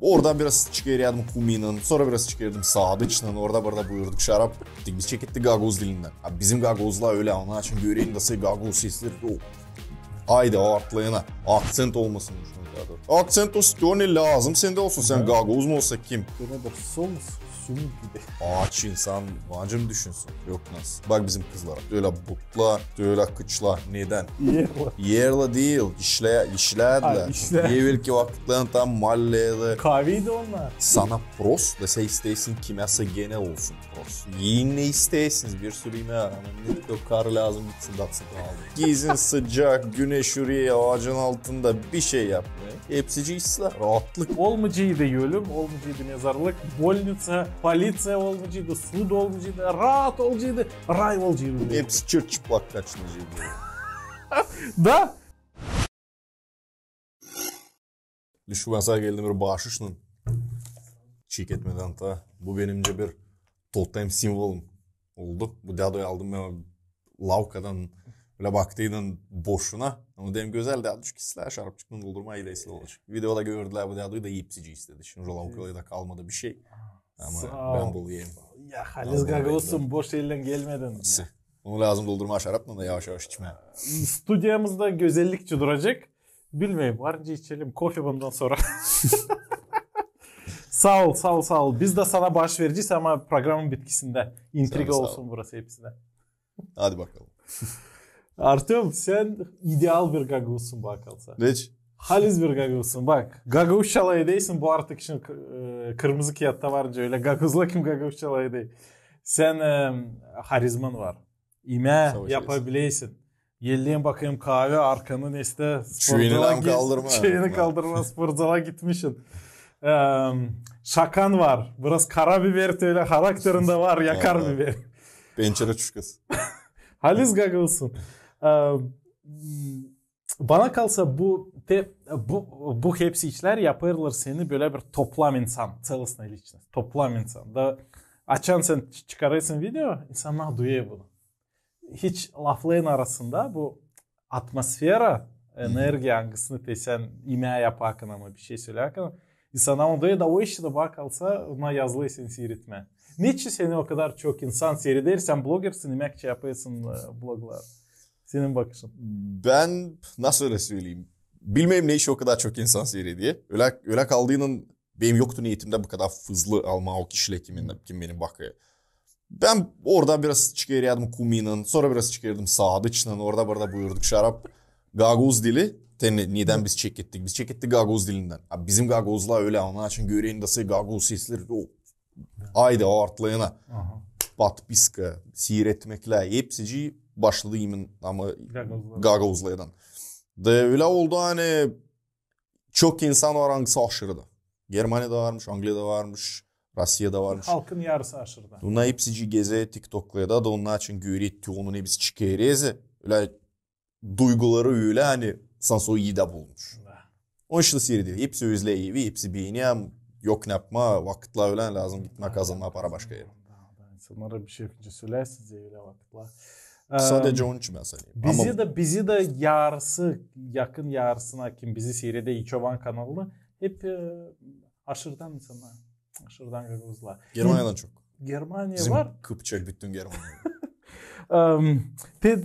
Oradan biraz çıkarıyordum Kumi'nin, sonra biraz çıkarıyordum Sadıç'ın, orada burada buyurduk şarap. Biz çekettik Gagavuz dilinden. Abi bizim Gagavuzlar öyle onun için göreyim nasıl Gagavuz sesleri. Haydi artlayana. Akcent olmasın. Akcent o ne lazım sende olsun. Sen Gagavuz mu olsa kim? Böyle bir sos, sümük gibi. Ağaç insan bence mi düşünsün? Yok nasıl? Bak bizim kızlara. Öyle butla, öyle kıçla. Neden? Yerla değil. İşlediler. Evvelki vakitlerin tam mahallede. Kahveydi onlar. Sana pros dese isteyesin kimyası genel olsun pros. Yiyin ne isteyersiniz bir sürü yemeğe rağmen. Yok kar lazım gitsin datsın aldı. Gizin sıcak, güneş yürüye ağacın altında bir şey yapmıyor. Hepsici işler. Rahatlık. Olmayıcıydı ölüm, olmayıcıydı mezarlık, bolnica, politsiya olmayıcıydı, sud olmayıcıydı, rahat olmayıcıydı, ray olmayıcıydı. Hepsi çıplak kaçmayıcıydı. Da? Şu mesela geldim bir bağışışın. Çiğ etmeden ta. Bu benimce bir totem simvolum oldu. Bu dadoyu aldım ben Lavka'dan böyle baktıydın boşuna. Ama dedim güzel dadı çünkü sizler şarapçıkını doldurma ideysi olacak. Videoda gördüler bu dadoyu da yiyipsici istedi. Şimdi Lavka'da da kalmadı bir şey. Ama ben bul yiyeyim. Ya Halis Gagavuz'un boş elinden gelmedin. Onu lazım doldurma şarapla da yavaş yavaş içmeye. Stüdyomuzda güzellikçi duracak. Bilmeyeyim varınca içelim kofe bundan sonra. Sağ ol. Biz de sana baş vereceğiz ama programın bitkisinde. İntriga olsun burası hepsine. Hadi bakalım. Artem sen ideal bir Gagavuz'sun bakalsa. Neç? Halis bir Gagavuz'sun bak. Gagavuz çalayı değilsin bu artık şimdi kırmızı kağıtta varınca öyle Gagavuz'la kim Gagavuz çalayı değil. Sen harizman var. İme yapabiliyorsun. Yelliğin bakayım kahve arkanın işte çeyini kaldırma sporcala gitmişsin. Şakan var. Biraz karabiber öyle karakterinde var yakar biber. Pençere çuşkası. Halis Gagavuz'sun. Bana kalsa bu hepsi işler yaparlar seni böyle bir toplam insan. Целостная личность. Toplam insan. Da açan sen çıkarırsın video insanlar duyuyor bunu. Hiç lafların arasında bu atmosfera, enerji hangisini desen yemeğe yaparken ama bir şey söylerken insanlar onu duyuyor da o işi de bakalsa ona yazılı seni seyretme. Niçin seni o kadar çok insan seyreder? Sen bloggersin, yemekçi yapıyorsun bloglar. Senin bakışın. Ben nasıl öyle söyleyeyim? Bilmem ne işi o kadar çok insan seyrediyor. Öyle kaldığının benim yoktu niyetimde bu kadar hızlı alma o kişiyle kim benim bakıyor. Ben orada biraz çıkarıyordum Kumi'nin, sonra biraz çıkarıyordum Sadıç'ın, orada burada buyurduk şarap. Gagavuz dili, neden biz çekettik? Biz çekettik Gagavuz dilinden. Abi bizim Gagavuzlar öyle onun için göreyim nasıl Gagavuz sesleri. Haydi artlayana. Patpiska, seyretmekle hepsici başladı yemin ama Gagavuzlardan. Da öyle oldu hani çok insan var hangisi aşırıda. Germanya'da varmış, Angliya'da varmış. Rusya'da varmış. Halkın yarısı aşırıda. Bunlar hepsi geze TikTok'larda da onun için görüyor onu biz çıkarıyız. Öyle duyguları öyle hani sanso iyi de bulmuş. O işte seyrediyor. Hepsi özleyivi, hepsi beğeniyor. Yok ne yapma, vakitle öyle lazım gitme kazanma para başka yere. İnsanlara bir şey söylersiniz ya öyle vakitler. Sadece onun için ben söyleyeyim. Bizi de yarısı, yakın yarısına kim bizi seyrede İçovan kanalı hep aşırıdan insanlar. Aşırıdan Gagavuzlar. Germanya'dan çok. Germanya bizim var. Kıpçak bütün Germanya.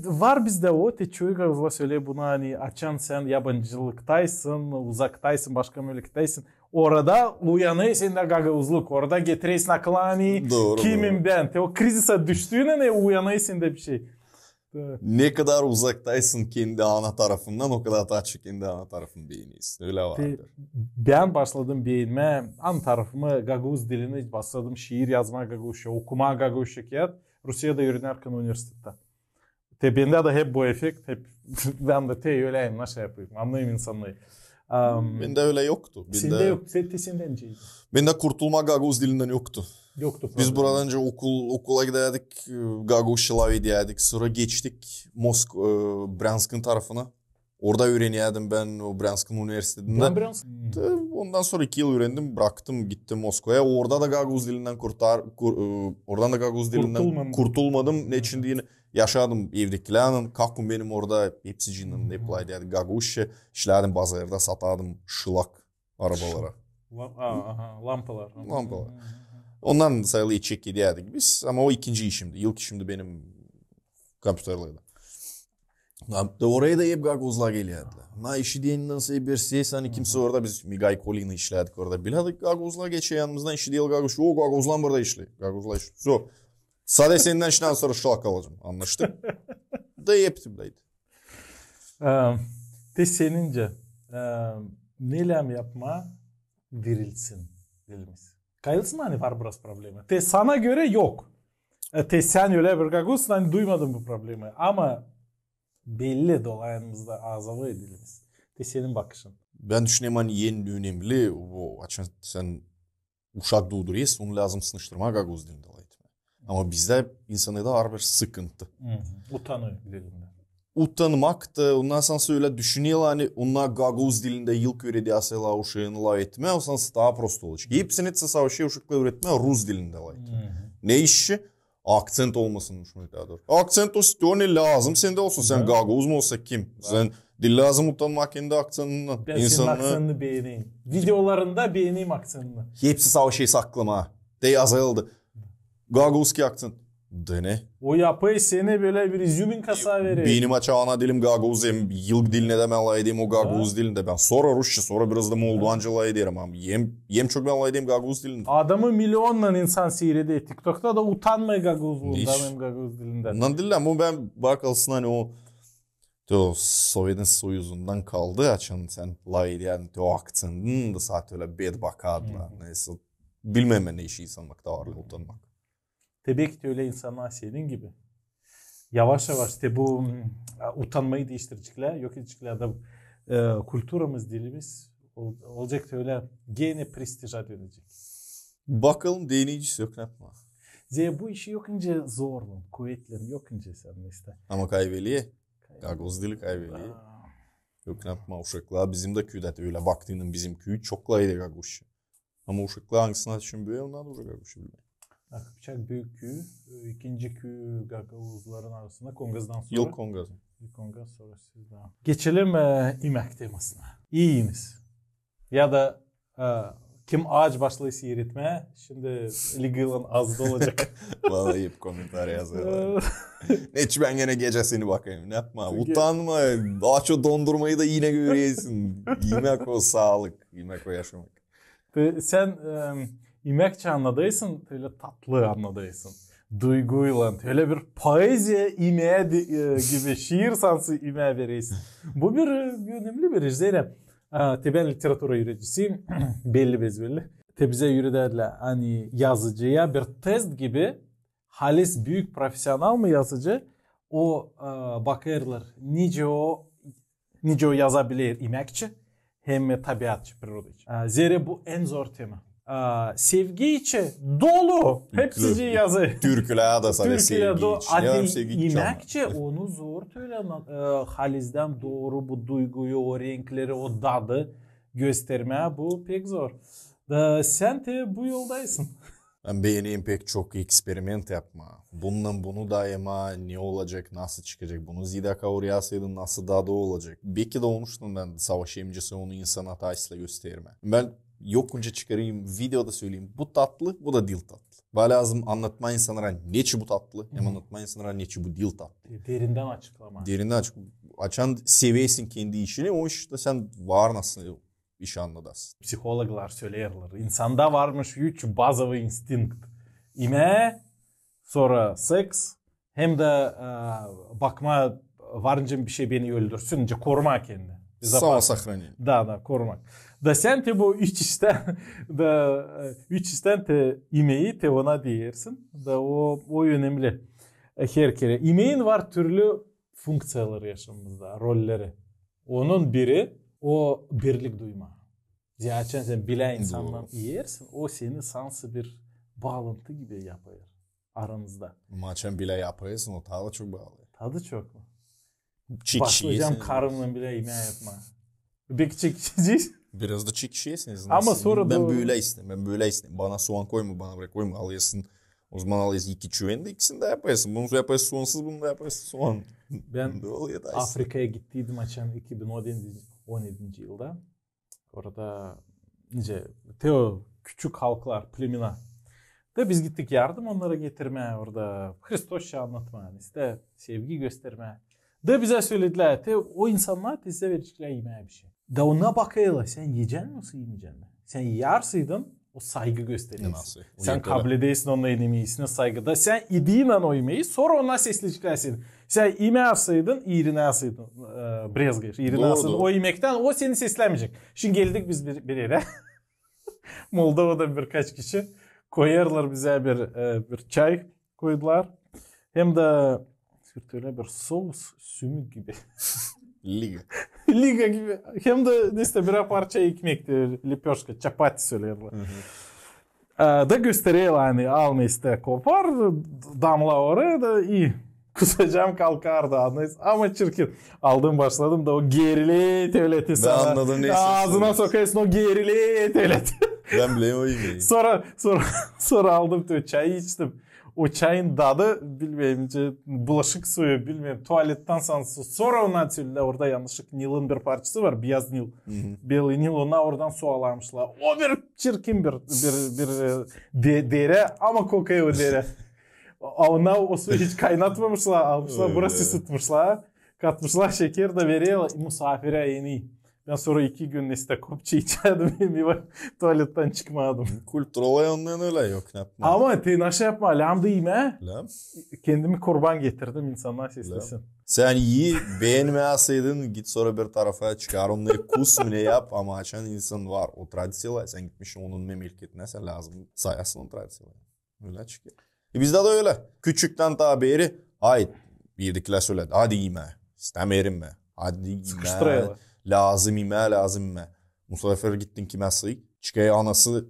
Var bizde o. Çoğu Gagavuzlar söylüyor bunu hani açan sen yabancılıktaysın, uzaktaysın, başka memlekettesin. Orada uyanıyorsun da Gagavuzluk. Orada getiriyorsun aklani. Kimim ben? O krizise düştüğüne ne uyanıyorsun da bir şey. Ne kadar uzaktaysın kendi ana tarafından o kadar daha çok kendi ana tarafını beğeniyorsun. Öyle vardır. Ben başladım beğenme. An tarafımı Gagavuz diline başladım. Şiir yazma Gagavuzca, okuma Gagavuzca. Rusya'da öğrenirken üniversitede. Bende de hep bu efekt. Hep ben de öyleyim. Nasıl yapayım? Anlayayım insanlığı. Bende öyle yoktu. Sende yok. Senden ceydi. Bende kurtulma Gagavuz dilinden yoktu. Biz buradan önce okula giderdik, Gagavuzçalar ediyorduk. Sonra geçtik Bryansk'ın tarafına. Orada öğreniyordum ben o Bryansk'ın üniversitesinde. Ondan sonra 2 yıl öğrendim, bıraktım, gittim Moskova'ya. Orada da Gagavuz dilinden kurtulmadım. Ne için diye yaşadım evdekilerin. Kalkın benim orada hepsicinin hep Gagavuzça işlerdim bazılarda satadım şılak arabalara. Lampalar. Lampalar. Ondan sayılı çek ediyorduk biz ama o ikinci işimdi. İlk işimdi benim kompüterlerde. Da oraya da hep gagozlar geliyordu. Na işi diyenin nasıl bir ses hani kimse orada biz Migay Kolin'i işledik orada. Biladık gagozlar geçiyor yanımızdan işi değil gagoz. O gagozlar burada işliyor. Gagozlar işliyor. So. Sadece senden işten sonra şlak alacağım. Anlaştık. Da yaptımdaydı. Te senince neylem yapma verilsin dilimiz. Kayılsın hani var biraz problemi. Te sana göre yok. Te sen öyle bir gagozsun hani duymadın bu problemi. Ama belli dolayımızda azalı dilimiz. Te senin bakışın. Ben düşünüyorum hani en önemli o açın sen uşak doğduruyorsun onu lazım sınıştırma gagoz dilinde olaydı. Ama bizde insanı da ağır bir sıkıntı. Utanıyor dilinden. Utanmak da ondan sonra öyle düşünüyorlar hani onlar gagoz dilinde yıl öğredi asayla uşağını etme o sonra daha prosto olacak. Hepsini savaşı uşakla öğretme Rus dilinde etme. Ne işi? Akcent olmasınmış mı daha doğru. Akcent o ne lazım sende olsun. Sen gagoz mu olsa kim? Sen dil lazım utanmak kendi aksanından. Ben senin aksanını beğeneyim. Videolarında beğeneyim aksanını. Hepsi savaşı saklama. De azaldı. Gagozki akcent. Dene. O yapıyı seni böyle bir izümin kasa verir. Benim açağına dilim gagoz hem yıl diline de ben alaydım o gagoz dilinde. Ben sonra Rusça sonra biraz da Moldoğanca alaydım ama yem çok ben alaydım gagoz dilinde. Adamı milyonla insan seyredi. TikTok'ta da utanmıyor gagozluğundan hem gagoz dilinden. Ondan değil ama ben bakalsın hani o Sovyet'in soyuzundan kaldı açın sen laydiyen o akcentın da zaten öyle bed bakardılar. Neyse bilmem ne işi insanlık da ağırlığı utanmak. Tabii ki de öyle insanlar senin gibi. Yavaş yavaş işte bu utanmayı değiştirecekler, yok edecekler da kültürümüz, dilimiz olacak da öyle gene prestija dönecek. Bakalım deneyicisi yok ne yapma. Bu işi yokunca zorlu, kuvvetli yokunca sen işte. Ama kaybeliye. Gagoz dili kaybeliye. Yok ne yapma uşaklar bizim de köyde öyle baktığının bizim köyü çok laydı gagoş. Ama uşaklar hangisini düşünmüyor onlar da gagoş bilmiyor. Akıpçak büyük köy, ikinci köy gagavuzların arasında Kongaz'dan sonra. Yıl Kongaz. Kongaz sonra siz daha. Geçelim yemek temasına. İyiyiniz. Ya da kim ağaç başlığı seyretmeye şimdi Ligil'in azdı olacak. Vallahi hep komentar yazıyorlar. Neç ben gene gecesini bakayım. Ne yapma utanma. Ağaç o dondurmayı da yine görüyorsun. Yemek o sağlık. Yemek o yaşamak. Sen yemekçi anladaysın, öyle tatlı anladaysın. Duyguyla, öyle bir poeziye yemeğe gibi şiir sansı yemeğe verirsin. Bu bir önemli bir iş. Zeynep, ben literatüra öğrencisiyim, belli bezbelli. Bize yürüderler hani yazıcıya bir test gibi halis büyük profesyonel mı yazıcı o bakarlar nice o yazabilir yemekçi hem tabiatçı periodacı. Zira bu en zor tema. Sevgi içi dolu. Hepsi yazı. Türküler da sadece sevgi içi. Yemekçi onu zor halizden doğru bu duyguyu, o renkleri, o tadı göstermeye bu pek zor. Sen de bu yoldaysın. Ben beğeneyim pek çok eksperiment yapma. Bundan bunu daima ne olacak, nasıl çıkacak, bunu zida kavrayasaydım nasıl daha olacak. Belki de olmuştum ben savaş emcisi onu insan hatayla gösterme. Ben yokunca çıkarayım, videoda söyleyeyim. Bu tatlı, bu da dil tatlı. Bana lazım anlatma insanlara neçi bu tatlı, hem anlatma insanlara neçi bu dil tatlı. Derinden açıklama. Derinden açan seviyesin kendi işini, o işte sen var nasıl iş anladasın. Psikologlar söylerler. İnsanda varmış 3 bazalı instinkt. İme, sonra seks, hem de bakma varınca bir şey beni öldürsün, koruma kendini. Самосохранение. Да, korumak. Da sen de bu üç işten de imeği de ona diyersin. Da o önemli. Her kere. İmeğin var türlü funksiyaları yaşamımızda, rolleri. Onun biri o birlik duyma. Zaten sen bilen insandan yersin. O seni sansı bir bağlantı gibi yapıyor aranızda. Maçan bile yapıyorsun o tadı çok bağlı. Tadı çok mu? Başlayacağım karımla bile yemeği yapma. Peki çekişeceğiz. Biraz da çekişiyorsunuz. Ama sonra ben böyle istem. Bana soğan koyma, bana bırak koyma. Alıyorsun. O zaman alıyorsun 2 çüvende ikisini de yaparsın. Bunu da yaparsın soğansız, bunu da yaparsın soğan. Ben Afrika'ya gittiydim açan 2017 yılda. Orada Teo küçük halklar, plemina. Da biz gittik yardım onlara getirmeye orada. Hristoşça anlatmaya, işte sevgi göstermeye. Da bize söylediler, o insanlar size verecekler yemeğe bir şey. Da ona bakıyorlar, sen yiyecek misin, yemeyecek misin? Sen yersin, o saygı gösteriyorsun. Sen kabul edeysin onunla yemeğisine saygıda. Sen idiğinle o yemeği, sonra ona sesliciklersin. Sen yemeğerseydin, iğrinerseydin, brezgir, iğrinerseydin o yemekten, o seni seslenmeyecek. Şimdi geldik biz bir yere. Moldova'da birkaç kişi koyarlar bize bir çay koydular. Hem de öyle bir sos, sümük gibi. Liga gibi. Hem de işte bir parça ekmekti, lipyoşka, çapati söylüyorlar. Da gösteriyorlar hani alma işte kopar, damla oraya da iyi. Kusacağım kalkardı anlayız. Ama çirkin. Aldım başladım da o gerili tevleti sana. Ben anladım neyse. Ağzına sokarsın o gerili tevleti. Ben bile o yemeği. Sonra aldım çayı içtim. O çayın tadı bilmeyince bulaşık suyu bilmiyorum tuvaletten sonra ondan söylediler orada yanlışlık Nil'in bir parçası var beyaz Nil. Beyaz Nil ona oradan su alarmışlar. O bir çirkin bir dere ama kokuyor o dere. Ona o suyu hiç kaynatmamışlar almışlar burası ısıtmışlar. Katmışlar şeker de veriyorlar misafire yeni. Ben sonra 2 gün işte kopça içerdim. Tuvaletten çıkmadım. Kültür olay ondan öyle yok. Yapma. Ama naşı yapma. Lam değil mi? Lam. Kendimi kurban getirdim insanlar seslesin. Sen iyi beğenmeyeseydin git sonra bir tarafa çıkar. Onları kus mu ne yap ama açan insan var. O tradisiyalar sen gitmişsin onun memleketine sen lazım sayasın o tradisiyalar. Öyle çıkıyor. Bizde de öyle. Küçükten daha beri hayır birlikler söyledi. Hadi yeme. İstemeyelim mi? Hadi yeme. Lazım yeme. Musafir gittin kime sığ. Çıkaya anası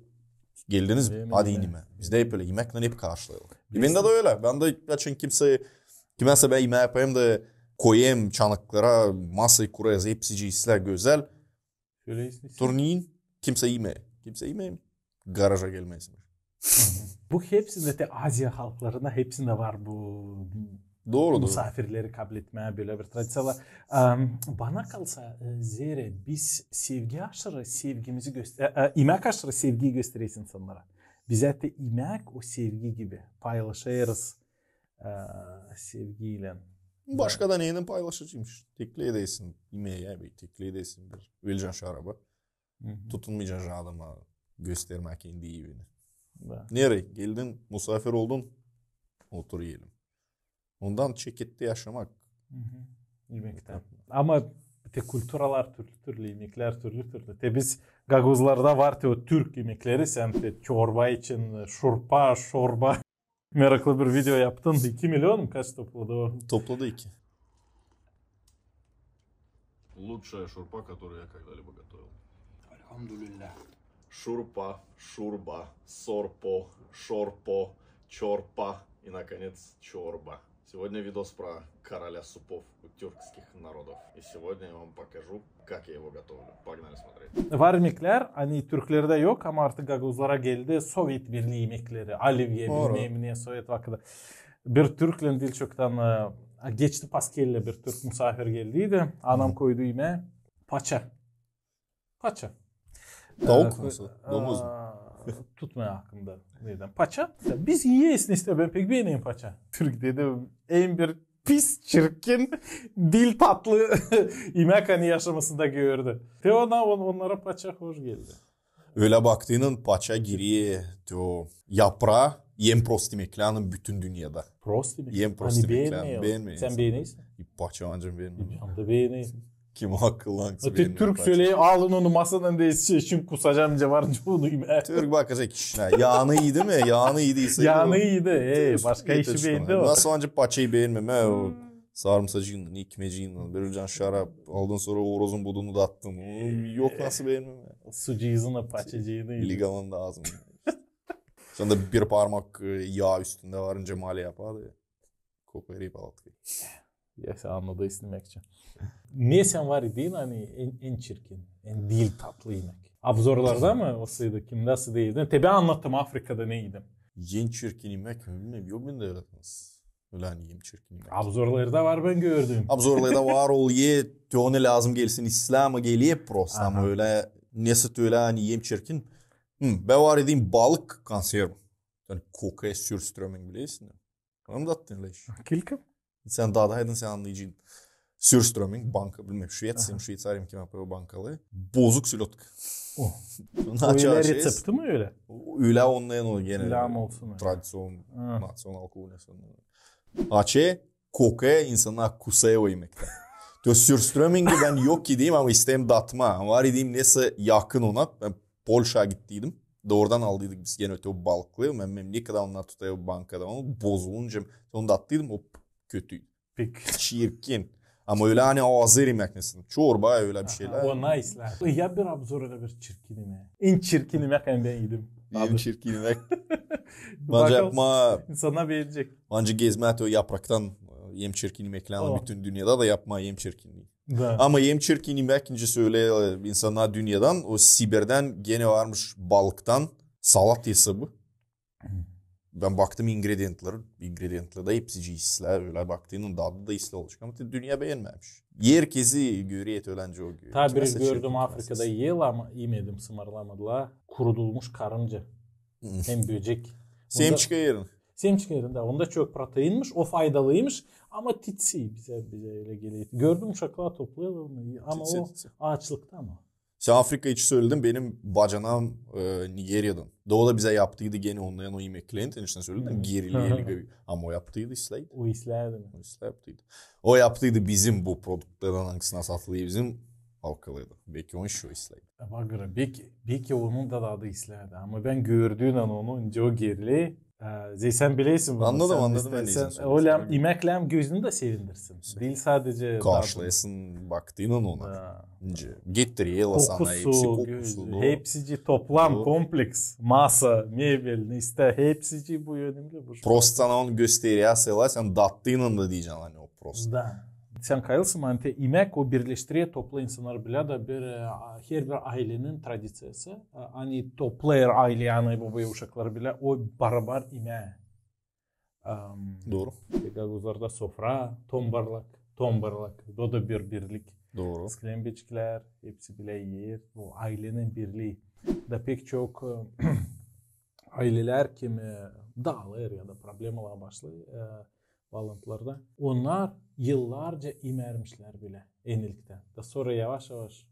geldiniz mi? Hadi yeme. Bizde hep öyle yemekle hep karşılayalım. Bende de öyle. Ben de açın kimse ben yemeği yapayım da koyayım çanaklara masayı kurayız. Hepsi isler güzel. Turniyin kimse yeme. Kimse yemeyeyim. Garaja gelmesin. Bu hepsinde de Asya halklarında hepsinde var bu. Doğru. Misafirleri kabul etmeye böyle bir tradisiyon var. Bana kalsa Zere biz sevgi aşırı sevgimizi yemek aşırı sevgiyi gösteririz insanlara. Bize de yemek o sevgi gibi paylaşırız sevgiyle. Başka da neyle paylaşacağımmış. Tekliye değilsin. Yemeğe bir tekliye değilsin. Vereceksin şaraba. Tutunmayacaksın adama göstermek kendi iyiliğini. Nereye? Geldin, misafir oldun. Otur yiyelim. Ondan çekette yaşamak. Yemekten. Ama külturalar türlü yemekler türlü. Biz Gaguzlarda var o Türk yemekleri. Sen çorba için şorba. Meraklı bir video yaptın. 2 milyon mu? Kaç topladı o? Topladı 2. Лучшая шурпа, которую я когда-либо готовил. Elhamdülillah. Шурба, сорпо, шорпо, чорпа и, наконец, чорба. Сегодня видос про короля супов у тюркских народов. И сегодня я вам покажу, как я его готовлю. Погнали смотреть. Var yemekler hani Türklerde yok ama artık Gaguzlara geldi. Sovyet Birliği yemekleri. Alivye bilmem ne Sovyet vakıda. Bir Türk'le dil çoktan geçti Paskelle bir Türk misafir geldiydi. Anam koydu yemeğe. Paça. Tavuk nasıl? Domuz mu? Tutmaya hakkında. Neden? Paça. Biz yiyesin işte ben pek beğeneyim paça. Türk dedi en bir pis çirkin dil tatlı yemek hani yaşamasında gördü. Ve onlara paça hoş geldi. Öyle baktığının paça giriye o yaprağı yem prost yemeklerinin bütün dünyada. Prost yemek? Yem prost hani yemeklerini beğenmeyin. Sen beğeneysin. Paça ancak beğenmem. Ben de beğeneyim. Kim akıllansı beğenmem. Türk söyleyeyim alın onu masadan değilse şimdi kusacağım cevarınca onu yemeğe. Türk bakacak işine. Yağını yedi mi? Yağını yediyse. Yağını yedi. Başka işi beğendi o. Nasıl ancak paçayı beğenmem. O sarımsacığından, ikmeciğinden. Vereceksin şarap. Aldın sonra orozun budunu da attın. Yok nasıl beğenmem. Sucuğunu, paçacığını yedi. Ligamanın da ağzını. Sonra da bir parmak yağ üstünde varınca mali yapardı. Koku eriyip altı. Ya sen anladı istemek için. Ne sen var idin hani en çirkin, en dil tatlı yemek. Abzorlarda mı olsaydı kim nasıl değildin? Tabi anlattım Afrika'da ne yedim. En çirkin yemek mi bilmiyorum. Yok ben de öğretmeniz. Öyle hani yem çirkin yemek. Abzorlarda var ben gördüm. Abzorlarda var ol ye. Tüyone lazım gelsin İslam'a geliyor prost. Ama öyle Nesi öyle hani yem çirkin. Ben var edeyim balık konservi. Yani kokaya sürströmming bileysin. Onu da attın öyle iş. Kilkim? Sen dağdaydın sen anlayacaksın. Sürströmming banka bilmem Şveysariyim kim yapıyor bankalı. Bozuk silotka. Öyle resepti mi öyle? Öyle onlayan o gene. İlham olsun. Nasyonal kuğunesin. Açı kokaya insanlar kusaya o yemekten. Sürströmming'i ben yok gideyim ama isteyim datma. Var edeyim neyse yakın ona. Ben Polşa'ya gittiydim. Doğrudan aldıydık biz gene öte o balıklı. Ben ne kadar onlar tutuyor bankada onu bozulunca onu da attıydım o kötüydü. Peki. Çirkin. Ama öyle hani hazır yemek nesin. Çorba öyle bir şeyler. O nice'ler. Ya bir abzor öyle bir çirkin yemek. En çirkin yemek ben yedim. En çirkin yemek. Bence yapma. İnsanlar beğenecek. Bence gezme o yapraktan yem çirkin yemeklerini bütün dünyada da yapma yem çirkinliği. Da. Ama yem çirkin yemek ikincisi öyle insanlar dünyadan o Sibir'den gene varmış balıktan salat hesabı. Ben baktım ingredientları da hepsi isler öyle baktığının tadı da isli olacak ama dünya beğenmemiş. Herkesi görüyor öylence o görüyor. Tabii gördüm Afrika'da yiyel ama yemedim sımarlamadılar. Kurudulmuş karınca. Hem böcek. Semçika yerin. Semçika yerinde. Onda çok proteinmiş. O faydalıymış. Ama titsi bize öyle geliyor. Gördüm uşaklar topluyorlar ama titsi, o ağaçlıkta ama. Sen Afrika içi söyledin. Benim bacanam Nigerya'dan. O da bize yaptıydı gene onların o yemeklerini. Tenişten söyledim. Gerili. Ama o yaptıydı İslay'dı. O İslay'dı mı? O İslay yaptıydı. O yaptıydı bizim bu produktlardan hangisine satılıyor bizim halkalıydı. Belki onun şu İslay'dı. Bak belki onun da adı İslay'dı. Ama ben gördüğün an onu önce o gerili. Sen bileysin bunu. Anladım ben sen öyle yemekle gözünü de sevindirsin. Değil sadece karşılayasın baktığının ona. Getiriyor sana hepsi kokusu. Hepsici toplam kompleks masa mebel işte hepsici bu yönümde bu. Prost sana onu gösteriyor sen dattığının da diyeceksin hani o prost. Da. Sen kayılsın hani yemek o birleştiriyor toplu insanlar bile de her bir ailenin tradisyası. Hani toplayır aile anayı babayı uşakları bile o barabar yemeği. Doğru. Gaguzlarda sofra, tombarlak. O da bir birlik. Doğru. Sklembeçkiler hepsi bile yer. O ailenin birliği. Da pek çok aileler kimi dağılır ya da problemler başlıyor. Bağlantılarda. Onlar yıllarca imermişler bile enilikten. Da sonra yavaş yavaş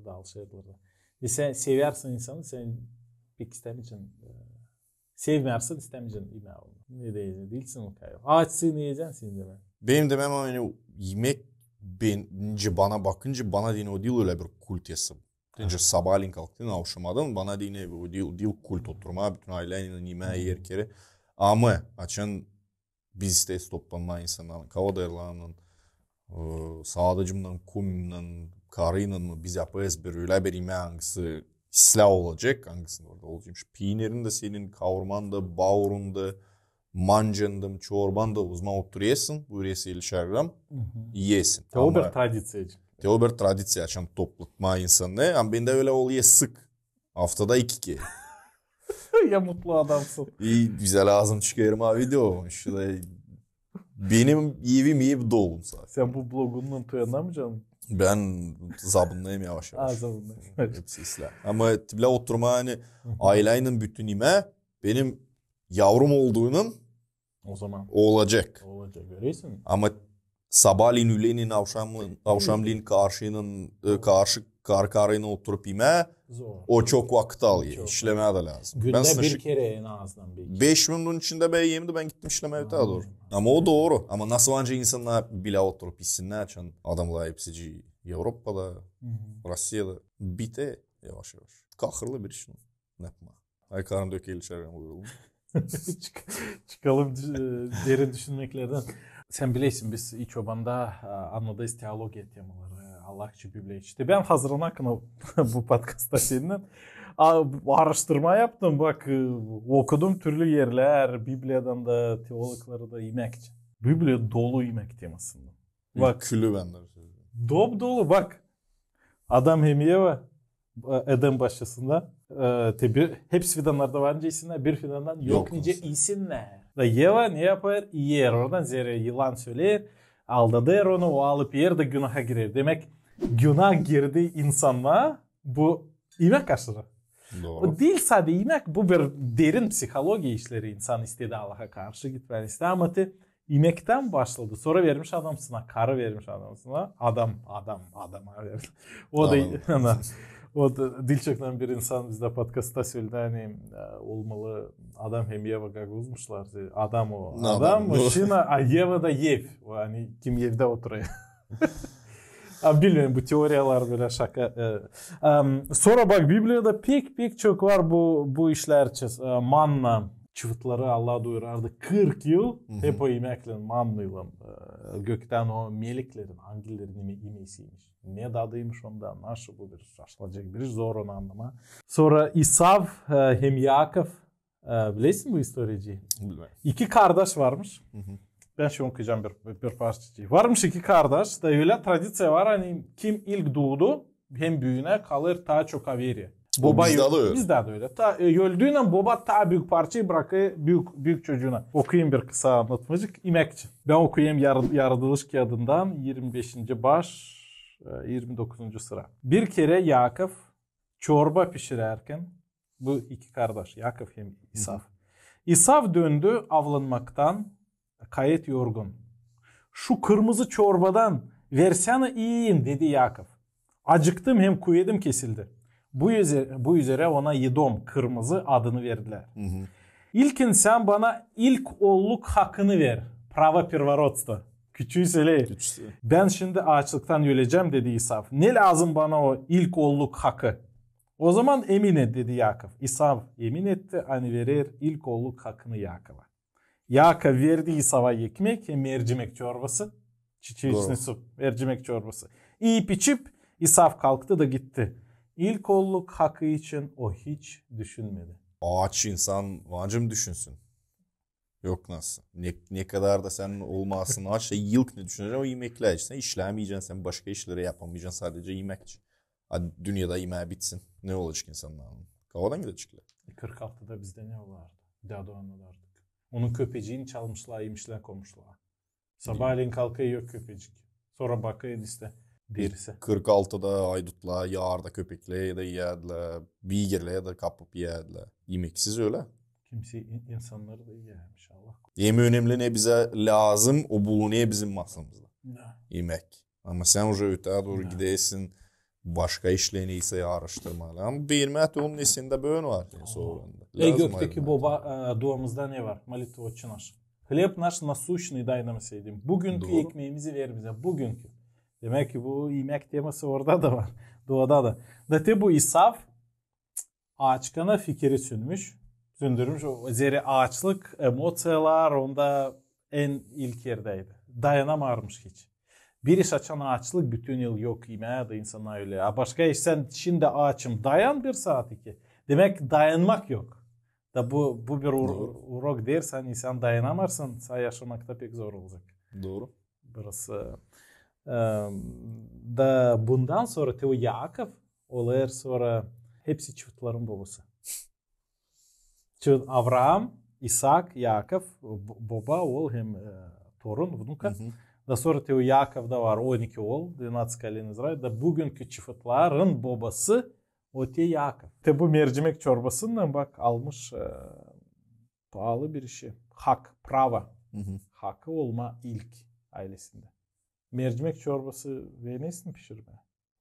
dağılışırlar. Ve sen seversin insanı sen pek istemeyeceksin. Sevmersin istemeyeceksin imer onu. Ne diyeceksin? Değilsin o kadar. Açsın yiyeceksin sen de. Benim demem hani yemek bana bakınca bana dine o değil öyle bir kult yasım. Bence sabahleyin kalktın avşamadan bana dine o değil kult oturma. Bütün ailenin yemeği yer kere. Ama açan biz de toplanma insanların, kavadaylarının, sağdıcımdan, kumdan, karıyla mı biz yaparız bir öyle bir yemeği hangisi silah olacak, hangisinin orada olacakmış. Peynirin de senin kavurman da, bağırın da, mancan da, çorban da uzman oturuyorsun, bu reseli şerram, yiyesin. O bir tradisiya. O bir tradisiya, açan toplatma insanı. Ama ben de öyle oluyor sık. Haftada 2 kere. Ya mutlu adamsın. İyi güzel ağzım çıkarma video. İşte benim evim ev dolum zaten. Sen bu blogunun tuyanlar mı canım? Ben zabınlayayım yavaş yavaş. Zabınlayayım. Hepsi islah. Ama tibla oturma hani ailenin bütün ime benim yavrum olduğunun o zaman olacak. Olacak görüyorsun. Ama sabahleyin ülenin avşamleyin karşı karkarına oturup ime zor. O çok vakit alıyor. İşlemeye de lazım. Günde bir kere en azından belki. 5 minutun içinde ben yemdi ben gittim işlemeye daha doğru. Ama o doğru. Ama nasıl önce insanlar bile oturup işsinler açan adamlar hepsici Avrupa'da, Rusya'da bite yavaş yavaş. Kahırlı bir iş mi? Ne yapma. Ay karın dökeyle çağırıyorum buyuralım. Çıkalım derin düşünmeklerden. Sen bileysin biz iç obanda anladığız teologiya temaları. Allahçı Biblia işte. Ben hazırlanırken bu podcast'ta seninle araştırma yaptım. Bak okudum türlü yerler. Biblia'dan da teologları da yemek için. Biblia dolu yemek temasında. Bak külü benden. Dolu bak. Adam hem Eva Eden başçısında hepsi fidanlarda varınca iyisinler. Bir fidandan yok nice iyisinler. Da Eva ne yapar? Yer oradan zere yılan söyler. Aldadır onu o alıp yer de günaha girer. Demek günah girdi insanlar bu Yemek aşırı. Doğru. O değil sadece yemek, bu bir derin psikoloji işleri, insan istedi Allah'a karşı gitmeni istedi ama yemekten başladı. Sonra vermiş adamsına, karı vermiş adamsına, adama vermiş. O da Dilçok'tan bir insan bizde podcast'ta söyledi, hani olmalı adam hem Yeva gaguzmuşlar. Adam o şina, a Yeva da yev. O hani kim evde oturuyor. Bilmiyorum, bu teoriyalar böyle şaka. Sonra bak Biblia'da pek çok var bu işler. Manna çıvıtları Allah duyurardı. 40 yıl hep o yemekle, mannıyla gökten o meleklerin, angillerin yemesiymiş. Ne dadıymış ondan. Nasıl bu bir şaşılacak bir iş, zor onu anlama. Sonra İsav hem Yakov, bilirsin bu historiyayı? Bilmiyorum. 2 kardeş varmış. Ben şu okuyacağım bir parçacığı. Varmış 2 kardeş. Da öyle tradisiya var, hani kim ilk doğdu hem büyüğüne kalır daha çok veriyor. Bizde de öyle. Öldüğünden baba daha büyük parçayı bırakıyor büyük çocuğuna. Okuyayım bir kısa anlatmacık. İmekçi. Ben okuyayım yaratılış kağıdından 25. baş 29. sıra. Bir kere Yakov çorba pişirerken, bu 2 kardeş Yakov hem İsav. İsav döndü avlanmaktan, gayet yorgun. Şu kırmızı çorbadan versene iyiyim dedi Yakov. Acıktım hem kuyuyedim kesildi. Bu üzere ona Yedom, kırmızı adını verdiler. İlkin sen bana ilk oğulluk hakkını ver. Prava pervorotstva. Küçüğü söyle. Ben şimdi açlıktan öleceğim dedi İsav. Ne lazım bana o ilk oğulluk hakkı? O zaman emin et dedi Yakov. İsav yemin etti, hani verir ilk oğulluk hakkını Yakov'a. Yakov verdi İsav'a ekmek, mercimek çorbası. Çiçeği üstüne su, mercimek çorbası. İyip içip İsav kalktı da gitti. İlk oğulluk hakkı için o hiç düşünmedi. Ağaç insan vacım düşünsün. Yok nasıl? Ne kadar da sen olmasın ağaç yılk ne düşüneceksin, o yemekler işte. Sen işlemeyeceksin, sen başka işleri yapamayacaksın, sadece yemekçi. Hadi dünyada yemeği bitsin. Ne olacak insanların? Kavadan gidecekler. 46'da bizde ne olardı? Dadoğan'da artık. Onun köpeciğini çalmışlar, yemişler, koymuşlar. Sabahleyin kalkıyor yok köpecik. Sonra bakıyor işte derisi. 46'da haydutlar, yağarda köpekler de yediler. Beygirler de kapıp yediler. Yemeksiz öyle. Kimse insanları da yermiş Allah. En önemli ne bize lazım, o bulunuyor bizim masamızda. Yemek. Ama sen уже öteye doğru gidesin, başka işlerini ise araştırmalı. Ama bilmem onun nesinde böyle var. Gökteki baba duamızda ne var? Молитва Отче наш. Хлеб наш насущный дай нам сегодня. Bugünkü ekmeğimizi ver bize. Bugünkü. Demek ki bu yemek teması orada da var. Duada da. Zaten bu İsav ağaçkana fikri sündürmüş. O zeri ağaçlık emosiyalar onda en ilk yerdeydi. Dayanamamış hiç. Bir iş açan ağaçlık bütün yıl yok yemeğe de insana öyle. Başka iş sen şimdi ağaçım dayan 1 saat 2. Demek dayanmak yok. Da bu bir urok dersen insan dayanamazsın. Sen yaşamakta pek zor olacak. Doğru. Burası. Da bundan sonra Teo Yakov olayır sonra hepsi çiftlerin babası. Avraham, İshak, Yakov, baba, oğul hem torun, vnuka. Da sonra Teo Yakov'da var 12 oğul, 12 kalin İsrail. Da bugünkü çiftlerin babası o Teo Yakov. Bu mercimek çorbasından bak almış pahalı bir şey. Hak, prava. Hakkı olma ilk ailesinde. Mercimek çorbası ve nesini pişirme?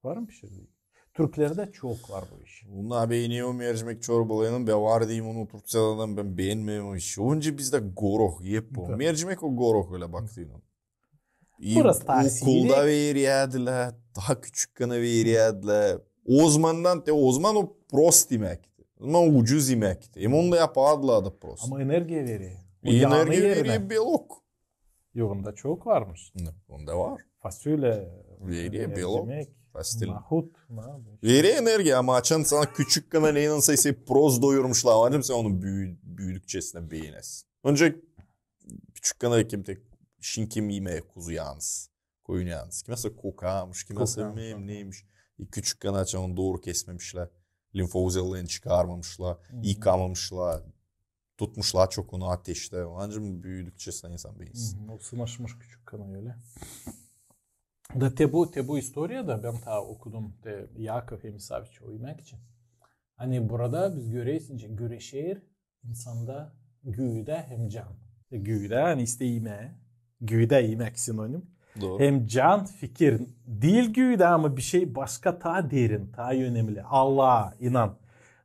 Var mı pişirdiği? Türklerde çok var bu iş. Bunlar beğeniyor mercimek çorbalarının. Ben var diyeyim onu Türkçe'den ben beğenmiyorum o işi. Önce bizde goroh yep bu. Mercimek o goroh öyle baktığın. Burası tavsiye. Okulda veriyediler. Daha küçükken veriyediler. Ozmandan ozman o prost yemekti. Ozman ucuz yemekti. Hem onu da yapardılar da prost. Ama enerji veriyor. Enerji veriyor belok. Yoğunda çok varmış. Onda var. Fasulye veriyor belok. Mahut. Veriyor enerji ama açan sana küçükken neyin sayısı prost doyurmuşlar. Anladın sen onu büyüdükçesine beğenesin. Önce küçükken kim tek şinkim yemeği kuzu yalnız. Koyun yalnız. Kimse kokamış, kimse neymiş. Küçükken açan onu doğru kesmemişler. Linfozyalarını çıkarmamışlar. Yıkamamışlar. Tutmuşlar çok onu ateşte. Ancak büyüdükçe sen insan beğensin. O sınaşmış küçükken öyle. Da te bu istoriyada ben ta okudum. Yakov hem İsaviç o yemek için. Hani burada biz güreşir insanda güyde hem can. Güyde hani isteyime. Güyde yemek sinonim. Doğru. Hem can fikir değil güyde ama bir şey başka daha derin, daha önemli. Allah'a inan.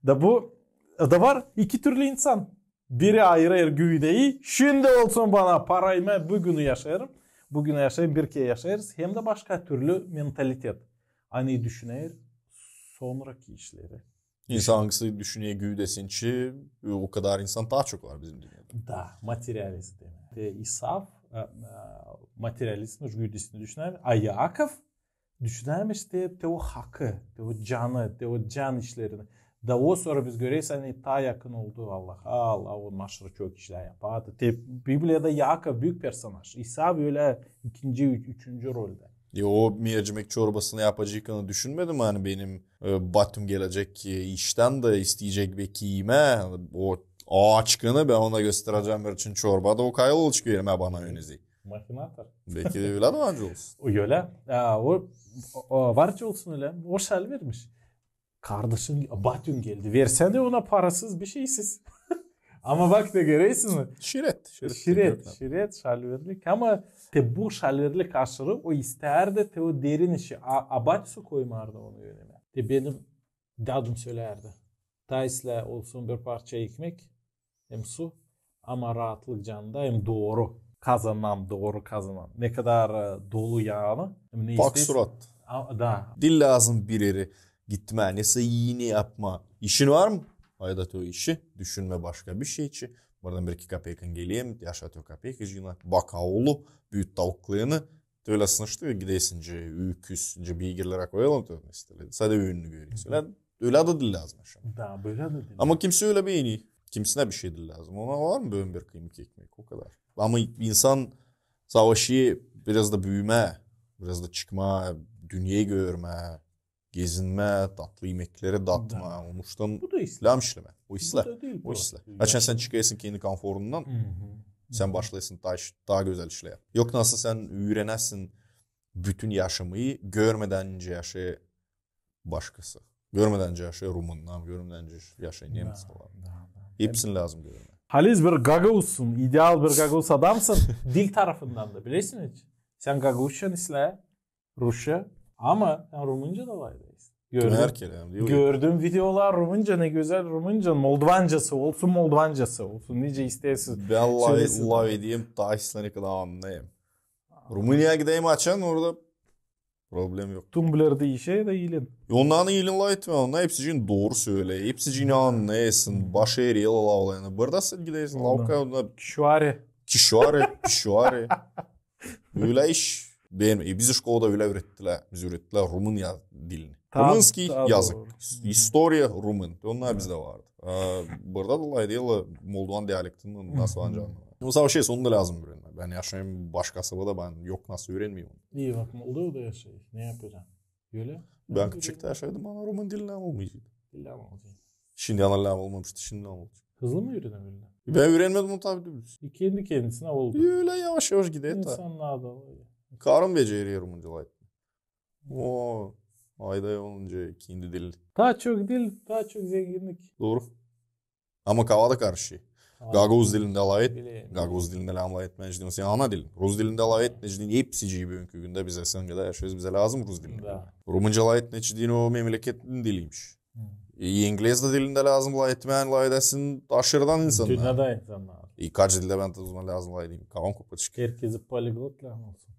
Da var iki türlü insan. Biri ayırır güydeyi. Şimdi olsun bana parayı bugünü yaşarım. Bugünü yaşayıp bir kere yaşarız. Hem de başka türlü mentalitet. Hani düşünür sonraki işleri. İnsan hangisi düşünüyor güydesin ki o kadar insan daha çok var bizim dünyada. Da materyalist demek. İsaf materyalist güydesini düşünür. A Yakov düşünürmüş te o hakkı, te o canı, te o can işlerini. Da o sonra biz görüyoruz hani ta yakın oldu Allah onun aşırı çok işler yapardı. Biblia'da Yakov büyük personaj. İsa böyle ikinci, üçüncü rolde. O mercimek çorbasını yapacağını düşünmedim hani benim Batum gelecek işten de isteyecek bir kime o açkını ben ona göstereceğim bir için çorbada o kayılı çıkıyor bana önüze. Makinatör. Belki de öyle de bence olsun. O öyle. O varca olsun öyle. O şal vermiş. Kardeşin Batum geldi. Versen de ona parasız bir şeysiz. Ama bak da görüyorsun mu? Şiret şalverlik ama bu şalverlik aşırı o isterdi o derin işi abat su koymardı onu yöneme. Benim dadım söylerdi. Taisle olsun bir parça ekmek hem su ama rahatlık canında hem doğru kazanan. Ne kadar dolu yağını. Bak surat. Da. Dil lazım bir yere gitme. Neyse yine yapma. İşin var mı? Haydat o işi. Düşünme başka bir şey için. Buradan bir iki kapeyken geleyim. Yaşat o kapeyken. Bakaoğlu. Büyük tavuklarını. Öyle sınıştı. Gidesince öyküsünce bilgilere koyalım. Sadece ünlü görüyorsun. Öyle de dil lazım. Da böyle de dil. Ama kimse öyle beğeniyor. Kimsine bir şey dil lazım. Ona var mı böyle bir kıymet ekmek? O kadar. Ama insan savaşı biraz da büyüme. Biraz da çıkma. Dünyayı görme. Gezinme, tatlı yemekleri tatma. Onuştan bu da İslam işleme. O İslam. O İslam. Açan sen çıkıyorsun kendi konforundan. Sen başlayasın daha güzel işler. Yok nasıl sen öğrenesin bütün yaşamayı görmeden önce yaşay başkası. Görmeden önce yaşay Rumun'dan, görmeden önce yaşay Nemis falan. Hepsini lazım görme. Halis bir gagavuzsun, ideal bir gagavuz adamsın. Dil tarafından da bilirsin hiç. Sen gagavuzcan isle, Rusça. Ama sen Rumunca da vaydayız. Gördüğüm videolar Rumunca ne güzel Rumunca. Moldvancası olsun. Nice isteyesin. Ben Allah edeyim ta İslam'ı kadar anlayayım. Rumanya'ya gideyim açan orada problem yok. Tumblr'da işe de iyilin. Ondan iyilin la etme. Onlar hepsi için doğru söyle. Hepsi için anlayasın. Başı eriyle la olayını. Burada sen gidesin. Lavka onda. Kişuari. Böyle iş. Bizi şkolada öyle öğrettiler. Bizi öğrettiler Rumınya dilini. Rumunski yazık. Historia Rumun. Onlar bizde vardı. Burada dolayı değil Moldovan diyalektinin nasıl anlayacağını. Mesela şey sonunda lazım öğrenmek. Ben yaşayayım başkası da ben yok nasıl öğrenmeyeyim onu. İyi bak Moldova'da yaşayayım. Ne yapacaksın? Öyle. Ben küçükte yaşaydım bana Rumun dilini olmayacak. Dilini olmayacak. Şimdi anılarım olmamıştı. Şimdi olmayacak. Hızlı mı öğrenebilirler? Ben öğrenmedim onu tabii düz. Kendi kendisine oldu. Öyle yavaş yavaş gidiyor. İnsanlar da Karım beceriyor Rumuncalaydı. O ayda olunca kendi dil. Daha çok dil, daha çok zenginlik. Doğru. Ama kavada karşı. Gagavuz dilinde alay et. Gagavuz dilinde alay etmeyeceğim. Sen ana dilin. Rus dilinde alay etmeyeceğim. Hepsi gibi önkü günde bize sen kadar yaşıyoruz. Bize lazım Rus dilinde. Rumunca alay etmeyeceğim o memleketin diliymiş. İngiliz de dilinde lazım alay etmeyen alay edesin aşırıdan insanlar. Dünyada insanlar. Kaç dilde ben de uzman lazım alay edeyim. Kavan kopa çıkıyor. Herkesi poliglot lazım olsun.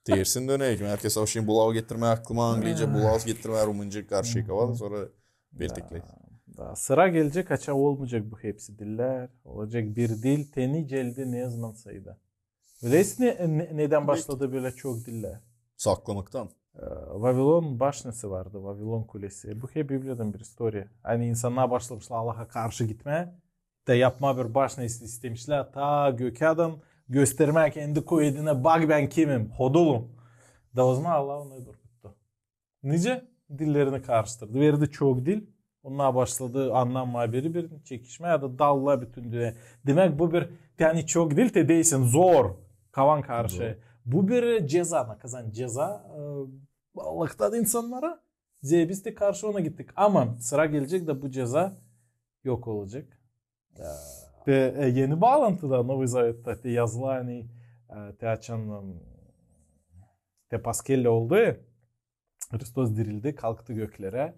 Tersin döneyim. Herkes o şeyin bulağı getirme aklıma Anglice bulağı getirme Rumunca karşı kavada sonra belirtekleyiz. Sıra gelecek açık olmayacak bu hepsi diller. Olacak bir dil teni celdi ne zaman sayıda. Bilirsin neden başladı böyle çok diller? Saklamaktan. Vavilon başnesi vardı. Vavilon Kulesi. Bu hep Biblia'dan bir historia. Hani insanlar başlamışlar Allah'a karşı gitmeye. De yapma bir başnesi istemişler. Ta gökadın göstermek kendi koyduğuna bak ben kimim. Hodulum. Da o zaman Allah onu duruttu. Nice dillerini karıştırdı. Verdi çok dil. Onlar başladı anlanmaya birini çekişme ya da dalla bütün dünya. Demek bu bir yani çok dil de değilsin zor. Kavan karşı. Bu bir ceza. Kazan ceza Allah'tan insanlara Biz de karşı ona gittik. Ama sıra gelecek de bu ceza yok olacak. Ve yeni bağlantıda Новый Zavet'te yazılı hani te açan te Paskelle oldu ya. Hristos dirildi, kalktı göklere.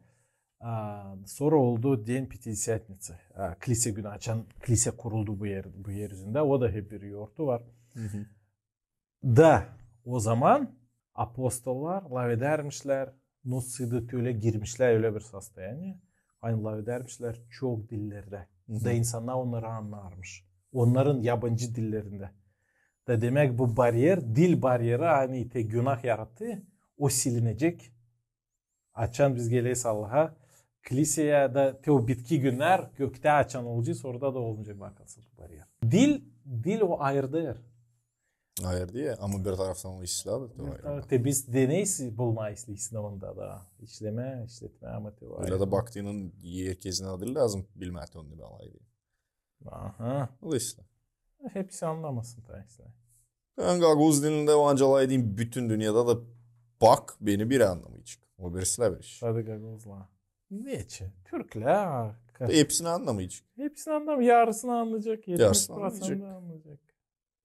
Sonra oldu Den Pятидесятницы. Kilise günü açan kilise kuruldu bu yeryüzünde. O da hep bir yoğurtu var. Da o zaman apostollar laf edermişler. Nasıl öyle girmişler öyle bir состояние. Aynı laf edermişler çok dillerde. Da insanlar onları anlarmış. Onların yabancı dillerinde. Da demek bu bariyer, dil bariyeri hani te günah yarattı. O silinecek. Açan biz geleyiz Allah'a. Kiliseye de te o bitki günler gökte açan olacağız. Orada da olmayacak bakalım bu bariyer. Dil o ayrıdır. Hayır diye ama bir taraftan o işler de. Biz deneyiz bulmayız sınavında da. İşleme, işletme ama te var. Öyle de baktığının herkesin adı lazım. Bilmez onu bir alay değil. Aha. O da işte. Hepsi anlamasın da işte. Ben Gaguz dilinde o ancalay diyeyim bütün dünyada da bak beni bir anlamayacak. O birisiyle bir iş. Hadi Gaguz'la. Niçin? Türkler. Hepsini anlamayacak. Hepsini anlamayacak. Yarısını anlayacak. Yarısını 70% anlayacak.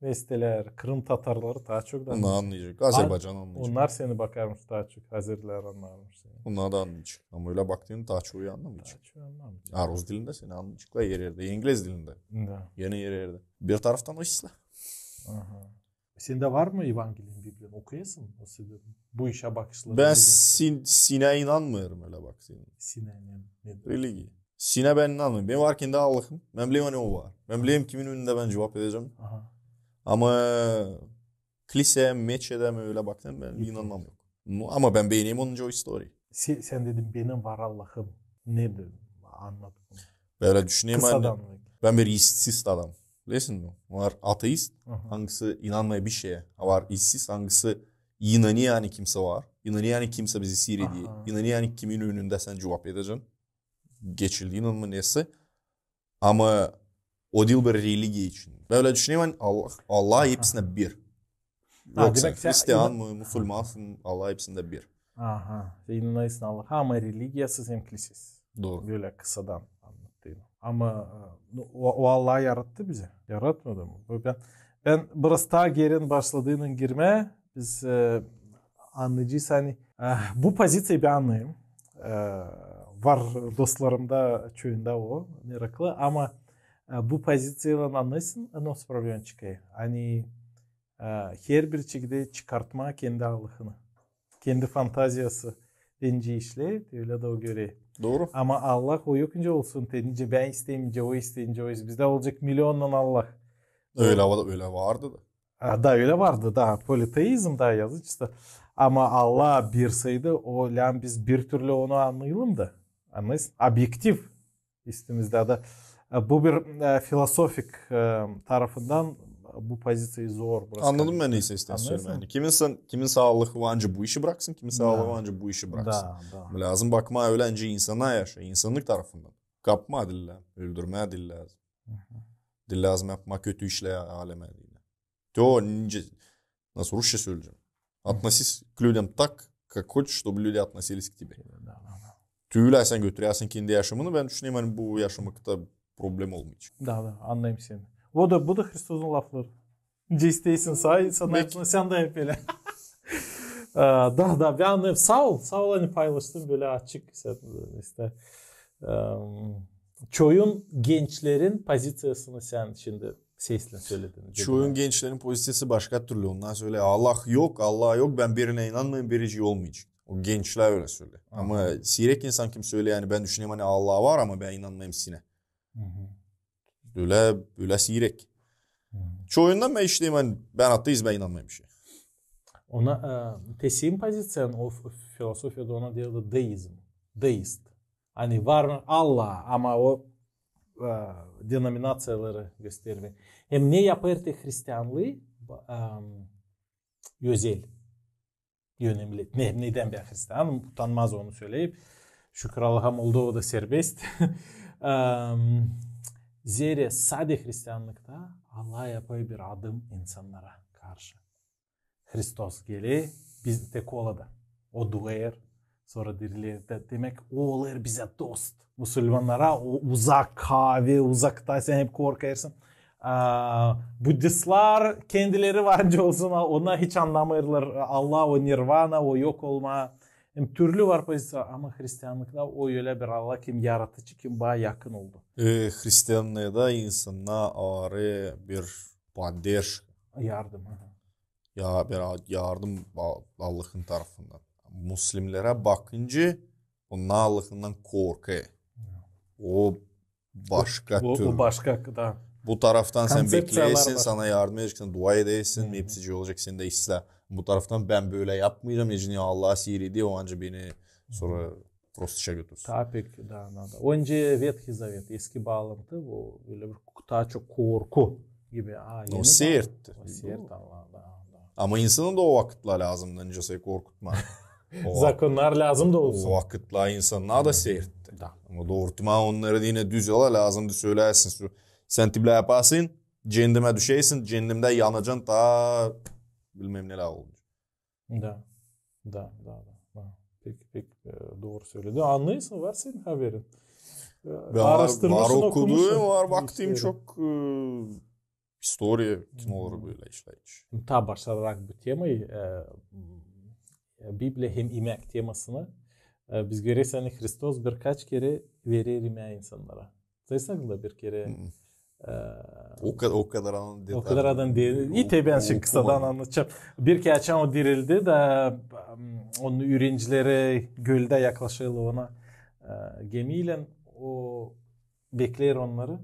Vestiler, Kırım Tatarları daha çok da anlayacak. Onlar anlayacak. Azerbaycan anlayacak. Onlar seni bakarmış daha çok. Azeriler anlarmış seni. Onlar da anlayacak. Ama öyle baktığında daha çoğu anlamayacak. Daha çoğu anlamayacak. Aruz dilinde seni anlayacaklar yer yerde. İngiliz dilinde. Da. Yine yer yerde. Bir taraftan o işler. Aha. Sende var mı Evangelion Biblion? Okuyasın o sebebi. Bu işe bakışları. Ben sine inanmıyorum öyle bak senin. Sine nedir? Religi. Sine ben inanmıyorum. Benim var kendi Allah'ım. Ben biliyorum ne o var. Ben biliyorum kimin önünde ben cevap edeceğim. Aha. Ama kilise, meçhede mi öyle baktım ben inanmam yok. Ama ben beğeneyim onunca o story. Sen dedin benim var Allah'ım. Nedir? Anladım. Böyle düşüneyim Kısadan. Ben bir istsist adam. Biliyorsun mu? Var ateist. Aha. Hangisi inanmaya bir şeye. Var istsiz. Hangisi inanıyor yani kimse var. İnanıyor yani kimse bizi seyrediyor. İnanıyor yani kimin önünde sen cevap edeceksin. Geçildiğin mı neyse. Ama o değil bir religi için. Böyle düşüneyim Allah hepsine bir. Yoksa Hristiyan mı, Müslümansın, Allah hepsinde bir. Aha. İnanıyorsun Allah'a ama religiyasız hem kilisesiz. Doğru. Böyle kısadan anlattım. Ama o Allah yarattı bizi. Yaratmadı mı? Ben biraz daha gerin başladığının girme biz anlayacağız hani bu pozisyayı bir anlayayım. Var dostlarımda çoğunda o meraklı ama bu pozisyayla anlaysın nasıl problem çıkıyor. Hani her bir şekilde çıkartma kendi Allah'ını. Kendi fantaziyası denici işle öyle de o göre. Doğru. Ama Allah o yokunca olsun denince ben isteyince o isteyince o isteyince bizde olacak milyonla Allah. Öyle vardı da. Da öyle vardı da politeizm da yazık işte. Ama Allah bir sayıda o lan biz bir türlü onu anlayalım da. Anlayın? Objektif üstümüzde de. Bu bir filosofik tarafından bu pozisyayı zor. Anladım ben neyse istiyorsun. Yani kimin sağlığı vancı bu işi bıraksın, kimin sağlığı vancı bu işi bıraksın. Da. Lazım bakma öyle önce insana yaşa, insanlık tarafından. Kapma dille, öldürmeye dil lazım. Dil lazım yapma kötü işle aleme değil. То nasıl Rusça söyleyeceğim. Относись к людям так, как хочешь, чтобы люди относились к тебе. Tüylersen götürüyorsun kendi yaşamını. Ben düşüneyim hani bu yaşamakta problem olmayacak. Da anlayayım seni. Bu da Hristosun lafları. Cesteysin sağ insanlar sen de hep böyle. Da ben anlayayım. Sağ ol hani paylaştın böyle açık işte. Çoğun gençlerin pozisyasını sen şimdi sesle söyledin. Çoğun gençlerin pozisyası başka türlü. Ondan söyle Allah yok ben birine inanmayayım birici olmayacak. O gençler öyle söyle. Ama sirek insan kim söyle yani ben düşüneyim hani Allah var ama ben inanmayayım sine. Öyle sirek. Çoğundan ben işleyeyim hani ben ateist ben inanmayayım bir şey. Ona teslim pozisyon o filosofiyada ona diyordu deizm. Deist. Hani var mı Allah ama o denominasyonları göstermiyor. Hem ne yapar ki Hristiyanlığı özel. Önemli. Neden ben Hristiyanım? Utanmaz onu söyleyip. Şükür Allah'a Moldova'da serbest. Zira sade Hristiyanlıkta Allah yapıyor bir adım insanlara karşı. Hristos geli biz tek olada. O duvar sonra dirilir. Demek oğullar bize dost. Müslümanlara o uzak kahve, uzakta sen hep korkarsın. Budistler kendileri varınca olsun ona hiç anlamırlar. Allah o nirvana, o yok olma. Hem türlü var pozisyon ama Hristiyanlıkta o öyle bir Allah kim yaratıcı kim bana yakın oldu. Hristiyanlıkta insana ağrı bir bandej. Yardım. Ya bir yardım Allah'ın tarafından. Müslümanlara bakınca onun Allah'ından korku. O başka tür. O başka da. Bu taraftan sen bekleyesin, var. Sana yardım edeceksin, dua edesin, hepsi olacak, sen de iste. Bu taraftan ben böyle yapmayacağım, Ecini Allah'a sihir ediyor, o anca beni sonra prost işe götürsün. Tabii ki da. Önce Vethi Zavet, eski bağlantı, bu böyle bir daha çok korku gibi. O sihirtti. O sihirt Allah'da. Ama insanın da o vakitler lazım, önce seni korkutma. Zakonlar lazım da olsun. O vakitler insanlar da sihirtti. Ama doğrultma onları yine düz yola lazımdı söylersin. Sen tiple yaparsın, cehenneme düşeysin, cehennemde yanacaksın ta bilmem neler olacak. Da. Pek doğru söyledi. Anlıyorsun, var senin haberin. Var okuduğum, var baktığım çok historia kim olur böyle işler. Ta başlayarak bu temayı Biblia hem imek temasını biz görürsen Hristos birkaç kere verir imeği insanlara. Sayısakla bir kere o kadar anladım. O kadar adam değil. İyi ben şimdi kısadan anlatacağım. Bir kez o dirildi de onun öğrencileri gölde yaklaşıyorlar ona gemiyle o bekler onları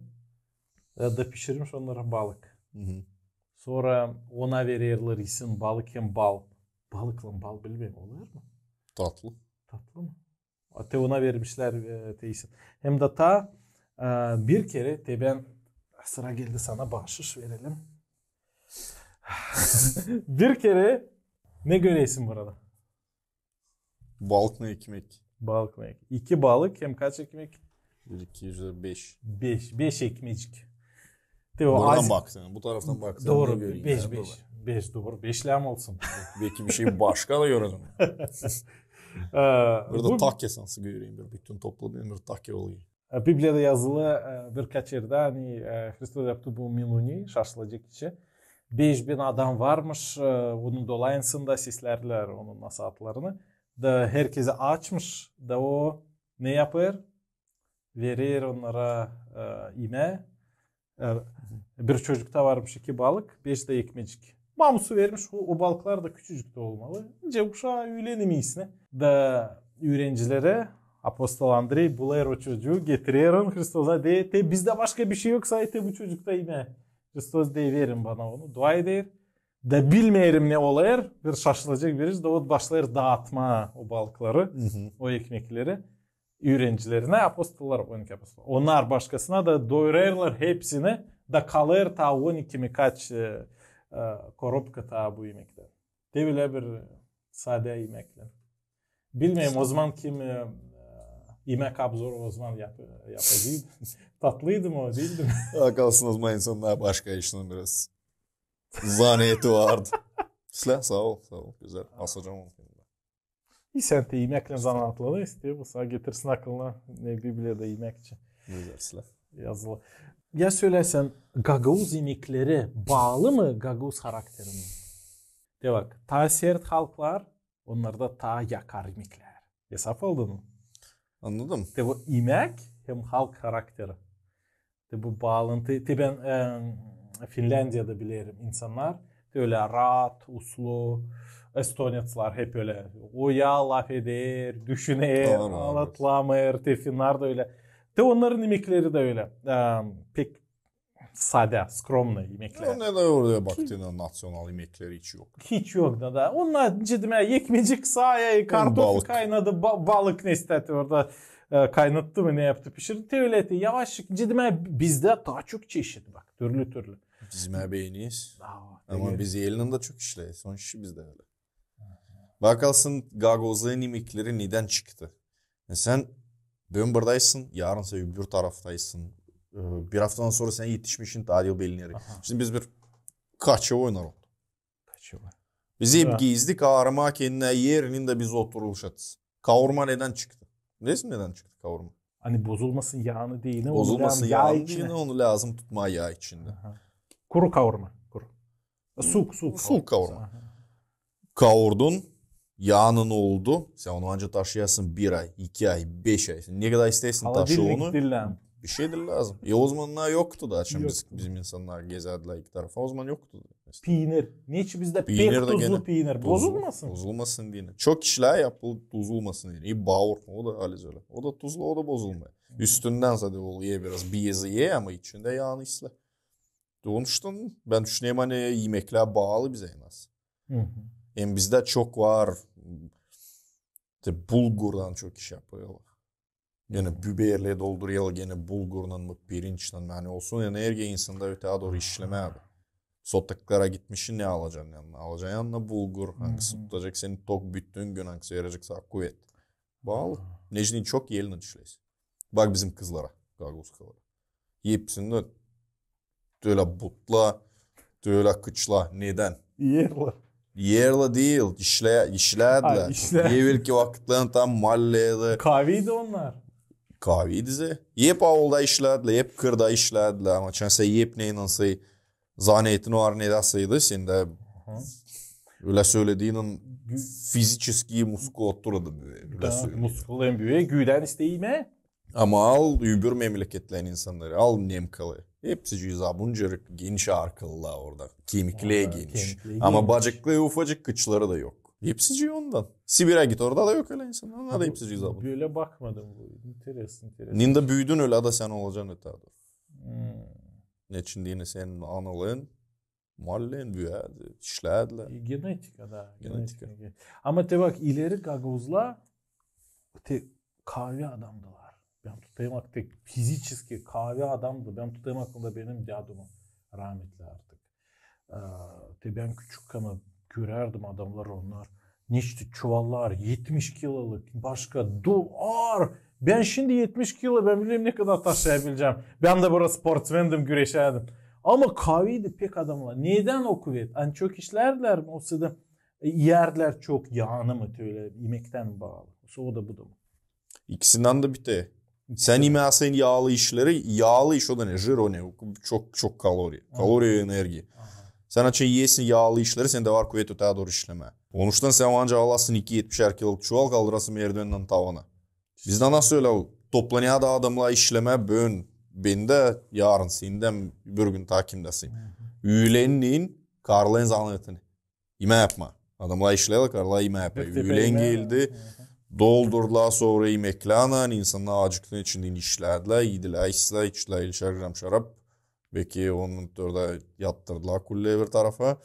da pişirmiş onlara balık. Sonra ona verirler isim balık hem bal. Balıkla bal bilmem olur mu? Tatlı mı? Te ona vermişler isim. Hem de ta bir kere ben sıra geldi sana bahşiş verelim. Bir kere ne göreysin burada? Balık mı ekmek? Balık mı ekmek? 2 balık hem kaç ekmek? 1, 2, 5. 5 ekmecik. Buradan baksana, bu taraftan baksana. Doğru, 5 doğru. 5'lem olsun. Belki bir şey başka da görelim. Burada takya sansı göreyim. Bir bütün topladığım bir takya oluyor. Biblia'da yazılı birkaç yerde hani Hristos yaptı bu miluni şaşılacak içi. 5000 adam varmış. Onun dolayısında sislerler onun nasihatlarını. Da herkese açmış. Da o ne yapar? Verir onlara ime. Bir çocukta varmış 2 balık. 5 de ekmecik. Mamusu vermiş. O balıklar da küçücük de olmalı. İnce uşağı öğlenemiyesine. Da öğrencilere Apostol Andrei bulayır o çocuğu getiriyor Hristos'a de bizde başka bir şey yoksa bu çocukta yine Hristos de verin bana onu dua eder da bilmeyelim ne olayır bir şaşılacak biriz de o başlayır dağıtma o balıkları o ekmekleri öğrencilerine apostollar 12 apostol onlar başkasına da doyururlar hepsini da kalır ta 12 mi kaç korupka ta bu yemekler de bile bir sade yemekler bilmiyorum o zaman kim yemek abzoru o zaman yapacağıydı. Tatlıydı mı o değildi mi? Kalsın o zaman insanlar başka işinin biraz zaniyeti vardı. Sağ ol. Güzel. Asacağım onu. İyi sen de yemekle zanatları istiyor. Bu sana getirsin aklına ne Biblia'da yemek için. Güzel. Yazılı. Ya söylersen Gagavuz yemekleri bağlı mı Gagavuz karakterine? De bak ta sert halklar onlarda ta yakar yemekler. Hesap oldu mu? Anladım. De bu yemek hem halk karakteri. De bu bağlantı. De ben Finlandiya'da bilirim insanlar. De öyle rahat, uslu. Estonyalılar hep öyle. Oya laf eder, düşünür, anlatlamır. De Finlar da öyle. De onların yemekleri de öyle. Pek sade, skromlu yemekler. Ne de oraya baktığında nasyonal yemekleri hiç yok. Hiç yok da. Onlar cidden ekmecik sahaya kartofu kaynadı, balık ne istedi orada kaynattı mı ne yaptı pişirdi. Öyle de yavaş cidden bizde daha çok çeşit bak türlü. Bizim beğeniyiz. Ama biz elinin de çok işleyiz. Son işi bizde öyle. Bakalsın Gagavuz'un yemekleri neden çıktı? Sen dün buradaysın, yarın sen öbür taraftaysın. Bir haftadan sonra sen yetişmişsin tarihi belli yere. Şimdi biz bir kaçı oynar oldu. Biz hep gezdik ağrıma kendine yerinin de biz oturuluşatız. Kavurma neden çıktı? Biliyorsun neden çıktı kavurma? Hani bozulmasın yağını değil. Bozulmasın yağ yağını içine. değil, onu lazım tutma yağ içinde. Aha. Kuru kavurma. Kuru. Su kavurma. Aha. Kavurdun, yağının oldu. Sen onu ancak taşıyasın 1 ay, 2 ay, 5 ay. Ne kadar istersin taşı onu. Bir şeydir lazım. O zamanlar yoktu da. Şimdi bizim insanlar gezerdiler iki tarafa. O zaman yoktu. İşte. Peynir. Niçin bizde peynir pek tuzlu peynir? Bozulmasın. Bozulmasın diye. Çok kişiler yapıldı bozulmasın diye. İyi bağır. O da öyle öyle. O da tuzlu, o da bozulmuyor. Üstünden zaten oluyor biraz. Biyazı ye ama içinde yağını isle. Doğmuştan ben düşünüyorum hani yemekler bağlı bize en az. Hem bizde çok var. İşte bulgurdan çok iş yapıyorlar. Yani biberle dolduruyorlar gene bulgurdan mı pirinçten mi hani olsun enerji insanda öteye doğru işlemeye. Sottaklara gitmişsin ne alacaksın yanına? Alacaksın yanına bulgur. Hangisi tutacak seni tok bütün gün hangisi yarayacaksa kuvvet. Bağlı. Necdin çok yelini işleyiz. Bak bizim kızlara. Gaguzkalara. Hepsinde öyle butla, öyle kıçla. Neden? Yerle değil. İşlediler. Evvelki vakitlerin tam mahallede. Kahveydi onlar. Kahveydi ze. Hep avulda işlediler. Hep kırda işlediler. Ama çense hep neyle say zannettin var ne deseydi. Sen de öyle söylediğinin fizически muskulaturada. Muskul en büyüğü. Güden isteyime. Ama al übür memleketlerin insanları. Al Nemkalı. Hepsi cüzabunca geniş arkalılar orada. Kemikliğe geniş. Ama bacaklı ufacık kıçları da yok. Hepsi ondan. Sibir'e git orada da yok öyle insanlar. Onlar da hepsi cüzabun. Böyle bakmadım bu. Enteresan. Ninde büyüdün öyle da sen olacaksın ötede. Ne için diyene senin analığın mahallen büyüdü. İşlediler. Genetika da. Ama te bak ileri Gagoz'la kahve adamdılar. Ben tutayım artık fizически kahve adamdı. Ben tutayım aklımda benim dadımı. Rahmetli artık. Ben küçükken görerdim adamlar onlar. Niçti çuvallar 70 kiloluk başka ağır. Ben şimdi 70 kilo ben bileyim ne kadar taşıyabileceğim. Ben de burası sportsmendim güreşerdim. Ama kahveydi pek adamlar. Neden o kuvvet? Hani çok işlerdiler mi? O sırada yerler çok yağını mı öyle yemekten bağlı. O da bu da mı? İkisinden de bite. Sen yemeğin yağlı işleri, yağlı iş o da ne? Jir o ne? Çok kalori. Kalori enerji. Sen açın yiyesin yağlı işleri, sen de var kuvvet öteye doğru işleme. Onuştan sen ancak alasın 2-70'er kiloluk çuval kaldırasın merdivenden tavana. Bizde nasıl öyle toplanıyor da adamla işleme bön. Ben de yarın senden bir gün takimdesin. Üylenliğin karlayın zannetini. Yeme yapma. Adamla işleyle karla yeme yapma. Üylen geldi. Doldurdular sonra yemeklerle insanlar acıktığın içinden işlediler. Yediler, içtiler, ilişer gram şarap. Belki onun orada yattırdılar kulle bir tarafa.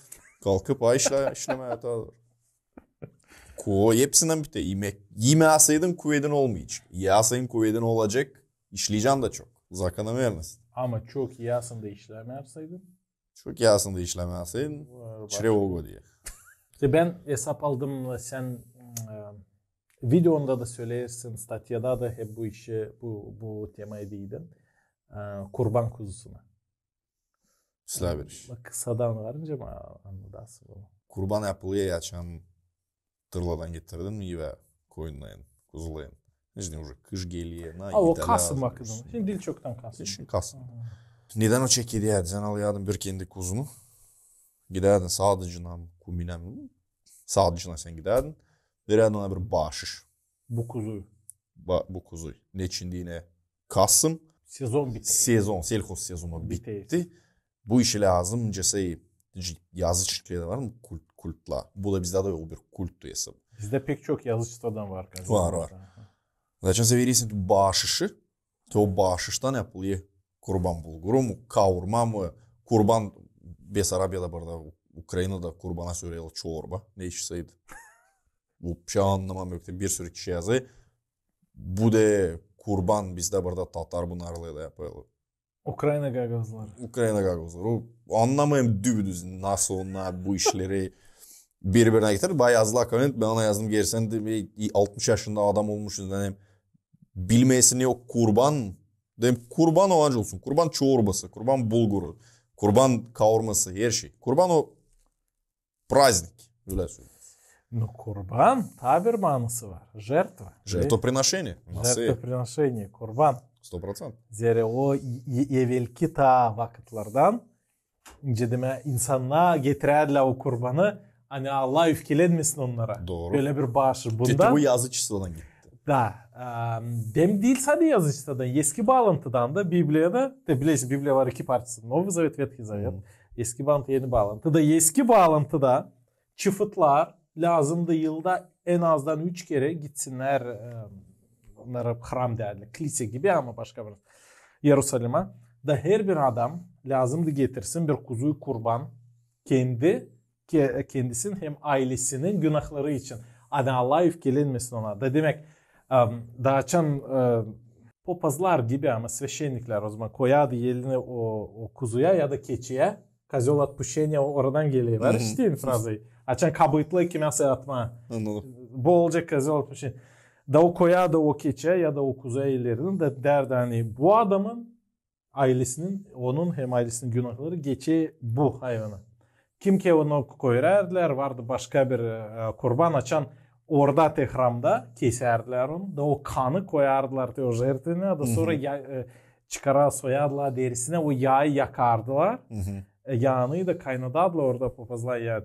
Kalkıp işlemeye yatadır. Hepsinden bir de yemek. Yemeğasaydın kuvvetin olmayacak. Yeğasaydın kuvvetin olacak. İşleyeceksin de çok. Zakana vermesin. Ama çok yağsın da işleme yapsaydın. Çok yağsın da işleme yapsaydın. Çirevogo diye. İşte ben hesap aldım sen videonda da söylersin, statyada da hep bu işi, bu temaya değindin. Kurban kuzusuna. Slaveriş. Kısadan varınca mı anladasın bunu? Kurban yapılıyor yaşan tırladan getirdin mi iyi ve koyunlayın, kuzulayın. İşte kış geliyor. O Kasım bakın. Şimdi dil çoktan Kasım. Şimdi Kasım. Neden o çekiydi yani? Sen alıyordun bir kendi kuzunu. Giderdin sadıcına, kuminem. Sadıcına sen giderdin. Verirdin ona bir bahşiş. Bu kuzuyu. Bu kuzuyu. Ne için yine Kasım. Sezon bitti. Selhos sezonu bitti. Bu işe lazımca yazı çiftliği var mı? Kultla. Bu da bizde de yol bir kulttu hesap. Bizde pek çok yazıcılardan var. Var. Zaten sen verirsin bahşişi. O bahşişten yapılıyor. Kurban bulguru mu, kavurma mı? Kurban Besarabya'da burada, Ukrayna'da kurbana söylüyorlar çorba. Ne işseydi. Bu şey anlamam yok. Bir sürü kişi yazıyor. Bu da kurban bizde burada Tatar bunlarla da yapıyorlar. Ukrayna gagozları. O anlamayayım dübüdüz nasıl onlar bu işleri birbirine getirir. Bayağı yazılı comment. Ben ona yazdım gerisen de 60 yaşında adam olmuşuz. Yani bilmeyesi ne o kurban. Dedim kurban o anca olsun. Kurban çorbası, kurban bulguru, kurban kavurması her şey. Kurban o praznik. Öyle söyleyeyim. Ну, kurban tabi bir manası var. Jertva. Жертвоприношение. Жертвоприношение, kurban. 100%. Zere o evvelki ta vakitlerden incedeme insanlığa getirerler o kurbanı. Hani Allah öfkelenmesin onlara. Doğru. Böyle bir bağışı. Bundan... bu yazıcısından gitti. Da. Dem değil sadece yazıcıdan. Eski bağlantıdan da Biblia'da. De biliyorsun Biblia var iki parçası. Novi Zavet, Ветхий Завет. Eski bağlantı, yeni bağlantı. Da eski bağlantıda çıfıtlar lazımdı yılda en azdan 3 kere gitsinler. Onlara hram derler. Kilise gibi ama başka bir Yerusalim'e. Da her bir adam lazımdı getirsin bir kuzuyu kurban. Kendisinin hem ailesinin günahları için. Hani Allah öfkelenmesin ona. Da demek da açan popazlar gibi ama sveşenlikler o zaman koyadı elini o kuzuya ya da keçiye. Kazol atpuşenya oradan geliyor. Var işte frazayı. Açan kabıtlı kimse atma. Bu olacak kazol atpuşenya. Da o koyadı o keçiye ya da o kuzuya ellerini de derdi hani bu adamın ailesinin onun hem ailesinin günahları geçe bu hayvana. Kim ki onu koyardılar vardı başka bir kurban açan orada tehramda keserdiler onu da o kanı koyardılar o jertine da sonra çıkara soyardılar derisine o yağı yakardılar. Yağını da kaynadardılar orada papazlar yer.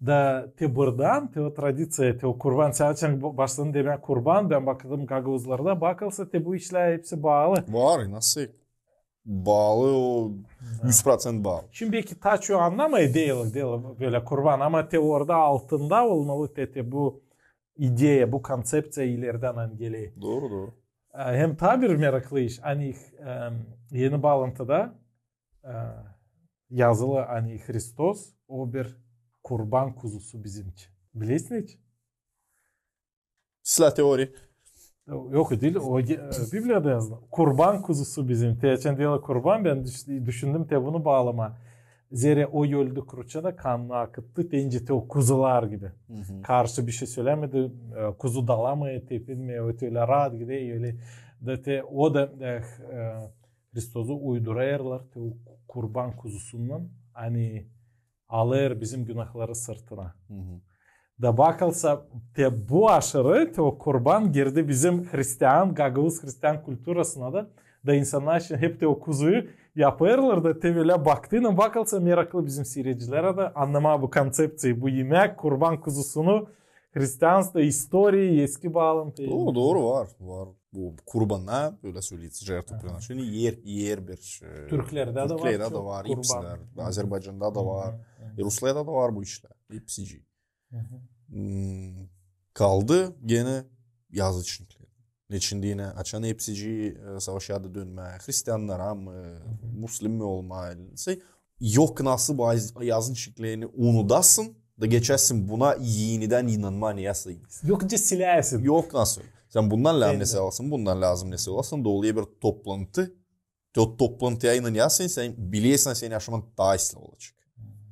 Da te buradan te o tradisiya te o kurban sadece başladın demek kurban ben baktım Gagavuzlarda bakılsa te bu işler hepsi bağlı. Var nasıl? Bağlı o 100% bağlı. Şimdi belki taçıyor anlamayı değil böyle kurban ama te orada altında olmalı te bu ideya bu konsepsiya ileriden geliyor. Doğru. Hem tabi meraklı iş. Hani yeni bağlantıda yazılı hani Hristos o bir kurban kuzusu bizim için. Biliyorsun hiç? Silah teori. Yok değil. O Biblia'da yazılı. Kurban kuzusu bizim. Teçen diyorlar kurban. Ben düşündüm te bunu bağlama. Zere o yolda kuruçada kanını akıttı. Deyince te o kuzular gibi. Karşı bir şey söylemedi. Kuzu dalamaya tepinmeye. Öyle rahat gidiyor. Öyle. Da te o da Hristos'u uydurayarlar. Te o kurban kuzusundan hani alır bizim günahları sırtına. Da bakılsa te bu aşırı te o kurban girdi bizim Hristiyan, Gagavuz Hristiyan kültürasına da insanlar için hep te o kuzuyu yaparlar da te böyle baktığına bakılsa meraklı bizim seyircilere de anlama bu konsepsiyi, bu yemek kurban kuzusunu Hristiyansta istoriyi eski bağlantıyı. Doğru var. Bu kurbanlar böyle söyleyeceğiz. Жертвоприношение yer bir. Türklerde de var. Hepsiler. Azerbaycan'da da var. Rusya'da da var bu işler. Hepsi. Kaldı gene yazıcılıklar. İçinde yine açan hepsici savaşa da dönme. Hristiyanlara mı, Müslüm mü olma. Yok nasıl bu yazıcılıklarını unudasın da geçersin buna yeniden inanma niyası. Yok silersin. Yok nasıl. Sen bundan lazım nesi olasın, bundan lazım nesi olasın. Doğruya bir toplantı. O toplantıya inanıyorsun, sen biliyorsun senin yaşaman daha iyisi olacak.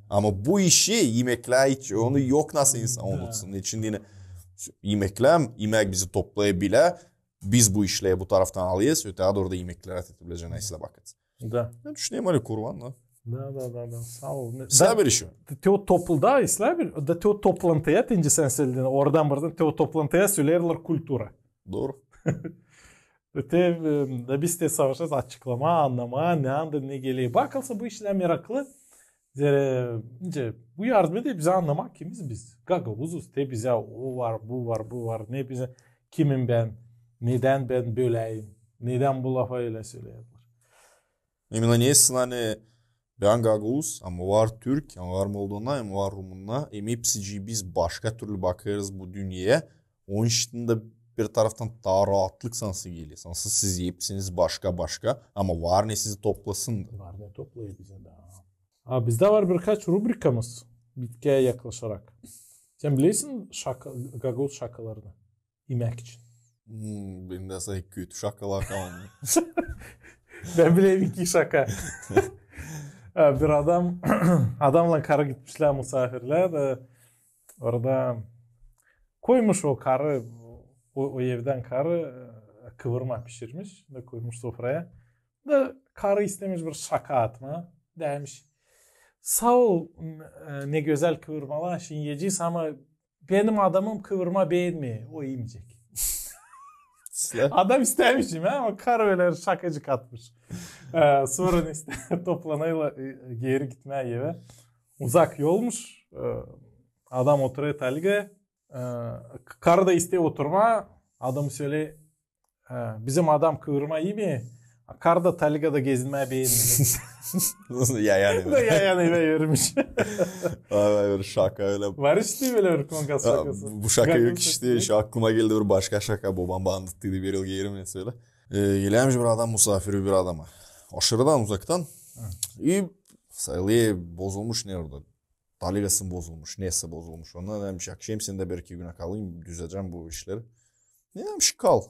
Ama bu işi yemekler hiç onu yok nasıl insan unutsun. İçinde yine yemek bizi toplayabilir. Biz bu işleri bu taraftan alıyoruz. Öte doğru da yemekler atetebileceğine isle bakacağız. Da. Ben düşüneyim öyle kurban da. Da. Sağ ol. Sen bir işi. Te o topulda isle bir. Da te o toplantıya tinci sen söyledin. Oradan buradan te o toplantıya söylerler kültüre. Doğru. Öte da biz de savaşacağız açıklama, anlama, ne anda ne geliyor. Bakılsa bu işler meraklı. Bu yardım ediyor bize anlamak kimiz biz. Gagavuzuz te bize o var, bu var. Ne bize kimim ben, neden ben böyleyim, neden bu lafa öyle söylüyorlar. Emin neyse hani ben Gagavuz ama var Türk, ama var Moldova, ama var Rumuna. Hepsi biz başka türlü bakarız bu dünyaya. Onun için de bir taraftan daha rahatlık sansı geliyor. Sansı siz hepsiniz başka ama var ne sizi toplasın. Var ne toplayı bize daha. Bizde var birkaç rubrikamız bitkiye yaklaşarak. Sen biliyorsun Gagavuz şakalarını yemek için. Benim de sayı kötü şakalar kalmıyor. Ben bileyim iki şaka. Bir adamla karı gitmişler misafirler de orada koymuş o karı o evden karı kıvırma pişirmiş da koymuş sofraya da karı istemiş bir şaka atma demiş. Sağ ol ne güzel kıvırmalar şimdi yiyeceğiz ama benim adamım kıvırma beğenmiyor. O yemeyecek. Sizler? Adam istemiş mi ama karı şakacı katmış. Sonra işte toplanayla geri gitmeye eve. Uzak yolmuş. Adam oturuyor talga. Karı da istiyor oturma. Adam söyle bizim adam kıvırma iyi mi? Karı da talgada gezinmeye beğenmiyor. Yayan eve. Yayan eve vermiş. Böyle şaka öyle. Var işte böyle bir konkas şakası. Bu şaka yok işte. Şu aklıma geldi bir başka şaka. Babam bandıttıydı bir yıl geri mesela. Gelmiş bir adam misafiri bir adama. Aşırıdan uzaktan. İyi sayılı bozulmuş ne orada? Taligası bozulmuş. Neyse bozulmuş. Ondan demiş akşam sen de bir iki güne kalayım. Düzeceğim bu işleri. Ne demiş kal.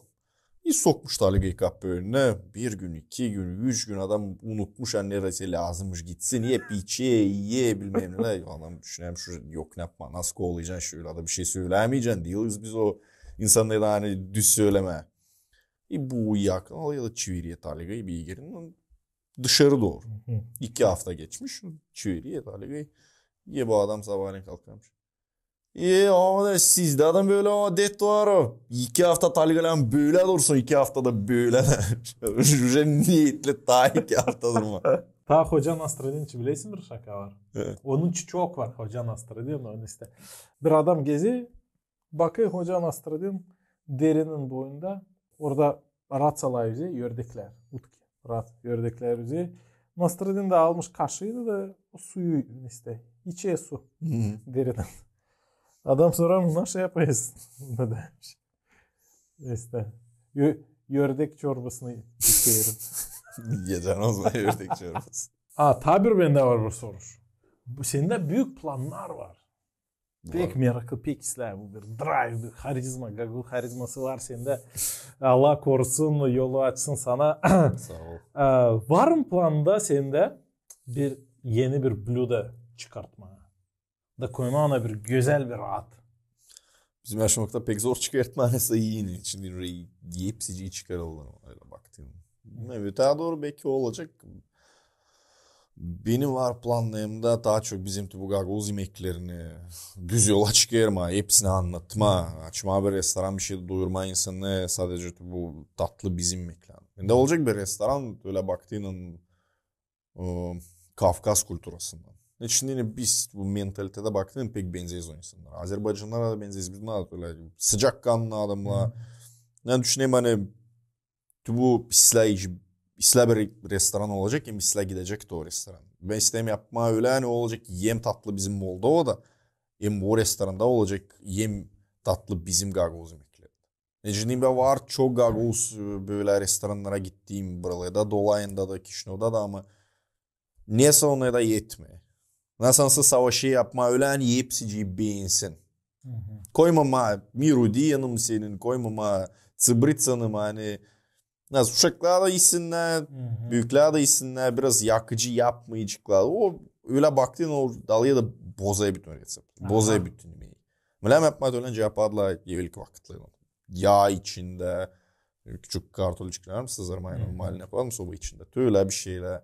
İyi sokmuş taligayı kapı önüne. Bir gün, 2 gün, 3 gün adam unutmuş. Yani neresi lazımmış gitsin. Yep ye bilmem ne. Adam düşünüyorum şu yok ne yapma. Nasıl kovalayacaksın şöyle da bir şey söylemeyeceksin. Değiliz biz o insanlara da hani düz söyleme. Bu yakın alıyor da çiviriye taligayı bir gelin. Dışarı doğru. 2 hafta geçmiş. Çiviriye taligayı. Bu adam sabahleyin kalkarmış. Sizde adam böyle adet var o. 2 hafta talgalan böyle dursun 2 haftada böyle. Уже niyetli daha 2 hafta durma. Ta Hoca Nasreddin için bileysin bir şaka var. Evet. Onun için çok var Hoca Nasreddin. Onun işte. Bir adam gezi bakıyor Hoca Nasreddin derinin boyunda. Orada ratsalar yüzü yördekler. Utki. Rat yördekler yüzü. Nasreddin de almış kaşığıydı da o suyu işte. İçe su. Deriden. Adam sorar nasıl yapayız? Ne demiş. İşte yördek çorbasını içiyorum. Yiyeceksin o zaman yördek çorbası. Tabir bende var bir soru. Sende büyük planlar var. Pek meraklı, pek ister. Bu bir drive, bir karizma, Google karizması var sende. Allah korusun, yolu açsın sana. Sağ ol. Var mı planda sende yeni bir blüde çıkartma? Da koyma ona bir güzel bir at. Bizim yaşamakta pek zor çıkartmanesi iyi. Şimdi hepsici çıkarıldı. Öyle baktım. Evet daha doğru belki olacak. Benim var planlarımda daha çok bizim bu gagoz yemeklerini düz yola çıkarma, hepsini anlatma, açma bir restoran bir şey doyurma insanı sadece bu tatlı bizim yemekler. Ne olacak bir restoran öyle baktığının Kafkas kültüründen. Şimdi biz bu mentalitede baktığın pek benzeyiz o insanlar. Azerbaycanlara da benzeyiz. Biz öyle sıcakkanlı adamla. Ben düşüneyim hani bu İsla bir restoran olacak hem İsla gidecek de o restoran. Ben isteyim yapma öyle hani olacak yem tatlı bizim Moldova'da. Hem bu restoranda olacak yem tatlı bizim gagoz yemekleri. Şimdi ben var çok gagoz böyle restoranlara gittiğim buralarda Dolayında da Kişinev'da da ama neyse ona da yetmiyor. Nasılsa savaşı yapma öyle hani hepsici beğensin. Koymama Mirudiyan'ım senin koymama Tsibritsa'nım hani nasıl uşaklar da iyisinler, büyükler de iyisinler, biraz yakıcı yapmayacaklar. O öyle baktığın o dalıya da bozaya bütün resept. Bozaya bütün yemeği. Mülem yapmadan önce yaparlar yevelik vakitlerini. Yağ içinde, küçük kartolçuklar mı sızırmayın normalini yapalım soba içinde. Öyle bir şeyler.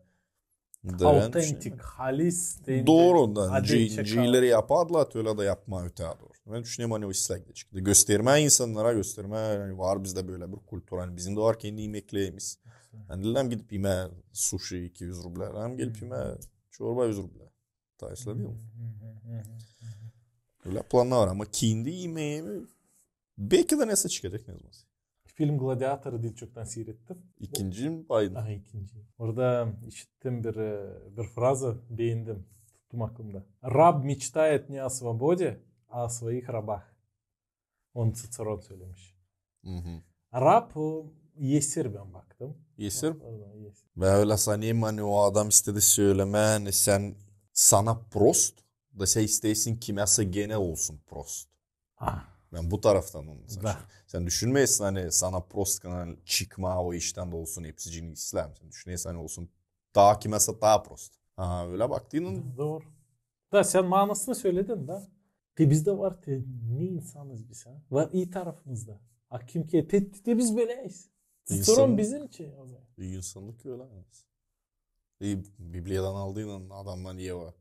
Autentik, halis. Doğru. Ciğerleri yaparlar, öyle de yapma öte doğru. Ben düşünüyorum hani o islak çıktı. Gösterme insanlara gösterme. Yani var bizde böyle bir kültür. Hani bizim de var kendi yemeklerimiz. Yani hem gidip yeme sushi 200 ruble. Hem gelip yeme çorba 100 ruble. Taysla değil mi? Öyle planlar var ama kendi yemeğimi belki de neyse çıkacak ne zaman. Film Gladiator'ı dil çoktan seyrettim. İkinci mi Biden? İkinci. Orada işittim bir frazı beğendim. Tuttum aklımda. Rab мечтает не о свободе, а о своих рабах. Onu Ciceron söylemiş. Rab o yesir ben baktım. Yesir? Ben öyle sanayım hani o adam istedi söyleme hani sana prost da sen isteyesin kimyası genel olsun prost. Ben bu taraftan onu sen düşünmeyesin hani sana prost kanal çıkma o işten de olsun hepsicini İslam. Sen düşünmeyesin hani olsun daha kimyası daha prost. Öyle baktığının. Doğru. Da sen manasını söyledin da. Bizde var ne insanız biz ha? Var iyi tarafımızda. Kim ki de biz böyleyiz. Sorun bizim için. İyi insanlık öyle. İyi Biblia'dan aldığın adamdan iyi var.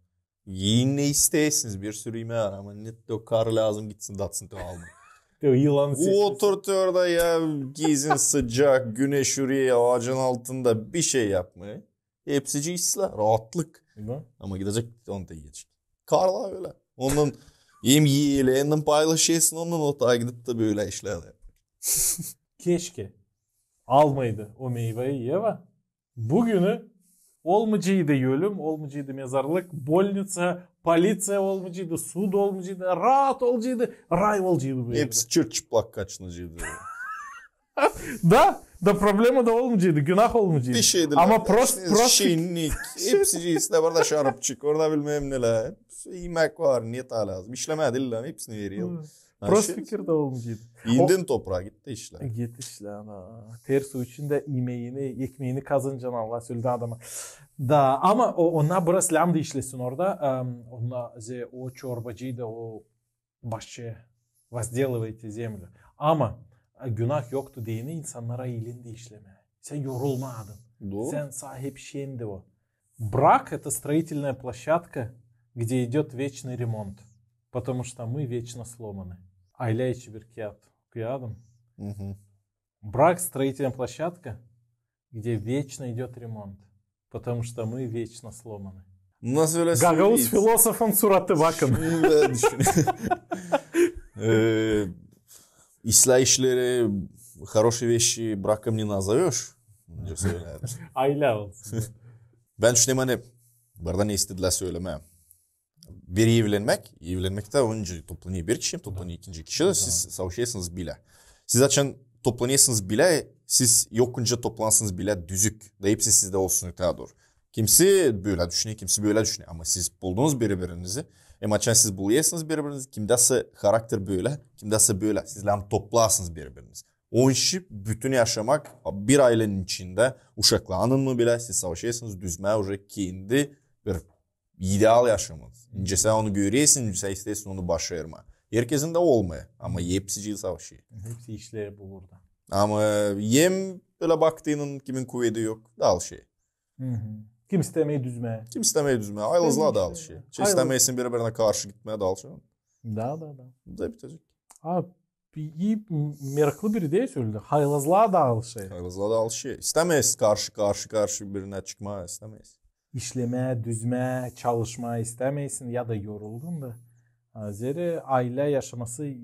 Yiyin ne isteysiniz bir sürü yemeği var ama net o kar lazım gitsin datsın to almayın. Yılan Otur orada ya gezin sıcak güneş yürüyor ağacın altında bir şey yapmayı. Hepsici işler rahatlık. Ama gidecek onu da yiyecek. Karla öyle. Onun yem yiyileğinden paylaşıyorsun onun otağa gidip de böyle işler yapar. Keşke almaydı o meyveyi yiyemem. Bugünü olmayacıydı ölüm, olmayacıydı mezarlık, bolnica, politsiya olmayacıydı, sud olmayacıydı, rahat olacaktı, ray olacaktı bu hepsi çırçıplak kaçınıcıydı. Da problema da olmayacaktı, günah olmayacaktı. Bir şeydi. Ama prost şenlik, hepsi işte orada şarapçık, orada bilmem neler. Yemek var, niyet lazım. İşlemeye değil lan, hepsini veriyor. Prost fikir de olmayacaktı. İndin toprağa gitti işler. Git işler. Ter su içinde yemeğini, ekmeğini kazanacaksın Allah söyledi adama. Da ama ona biraz lam da işlesin orada. Ona o çorbacıyı da o başçı возделывайте землю. Ama günah yoktu diyene insanlara iyiliğini de işleme. Sen yorulmadın. Doğru. Sen sahip şeyindi o. Брак — это строительная площадка, где идет вечный ремонт. Потому что мы вечно сломаны. Aile içi bir kağıt. Kağıdım. Брак — строительная площадка, где вечно идет ремонт. Потому что мы вечно сломаны. Nasıl öyle Gagavuz filosofun suratı bakın. İslah işleri, хорошие вещи браком не назовешь. Aile olsun. Ben düşünüyorum hani burada ne istediler söylemem. Biri evlenmekte önce toplanıyor bir kişi, toplanıyor ikinci kişi de siz savuşuyorsunuz bile. Siz açın toplanıyorsunuz bile, siz yokunca toplansınız bile düzük. Da hepsi sizde olsun daha doğru. Kimisi böyle düşünüyor, kimisi böyle düşünüyor. Ama siz buldunuz birbirinizi. Açın siz buluyorsunuz birbirinizi. Kimdası karakter böyle, kimdası böyle. Sizler toplarsınız birbirinizi. O işi bütün yaşamak bir ailenin içinde uşaklarının mı bile siz savaşıyorsunuz düzmeye уже kendi bir ideal yaşamınız. İnce sen onu görüyorsun, ince sen istersin onu başarma. Herkesin de olmuyor ama hepsi savaşıyor. Hepsi işleri bu burada. Ama yem böyle baktığının kimin kuvveti yok. Dal şey. Kim istemeyi düzmeye. Kim istemeyi düzmeye. Aylızlığa dal şey. İstemeyesin birbirine karşı gitmeye dal şey. Da. Da bitecek. Abi iyi meraklı biri değil söyledi. Haylazlığa da şey. Haylazlığa da şey. İstemeyiz karşı birine çıkmaya istemeyiz. İşleme, düzme, çalışma istemeysin ya da yoruldun da. Zeri aile yaşaması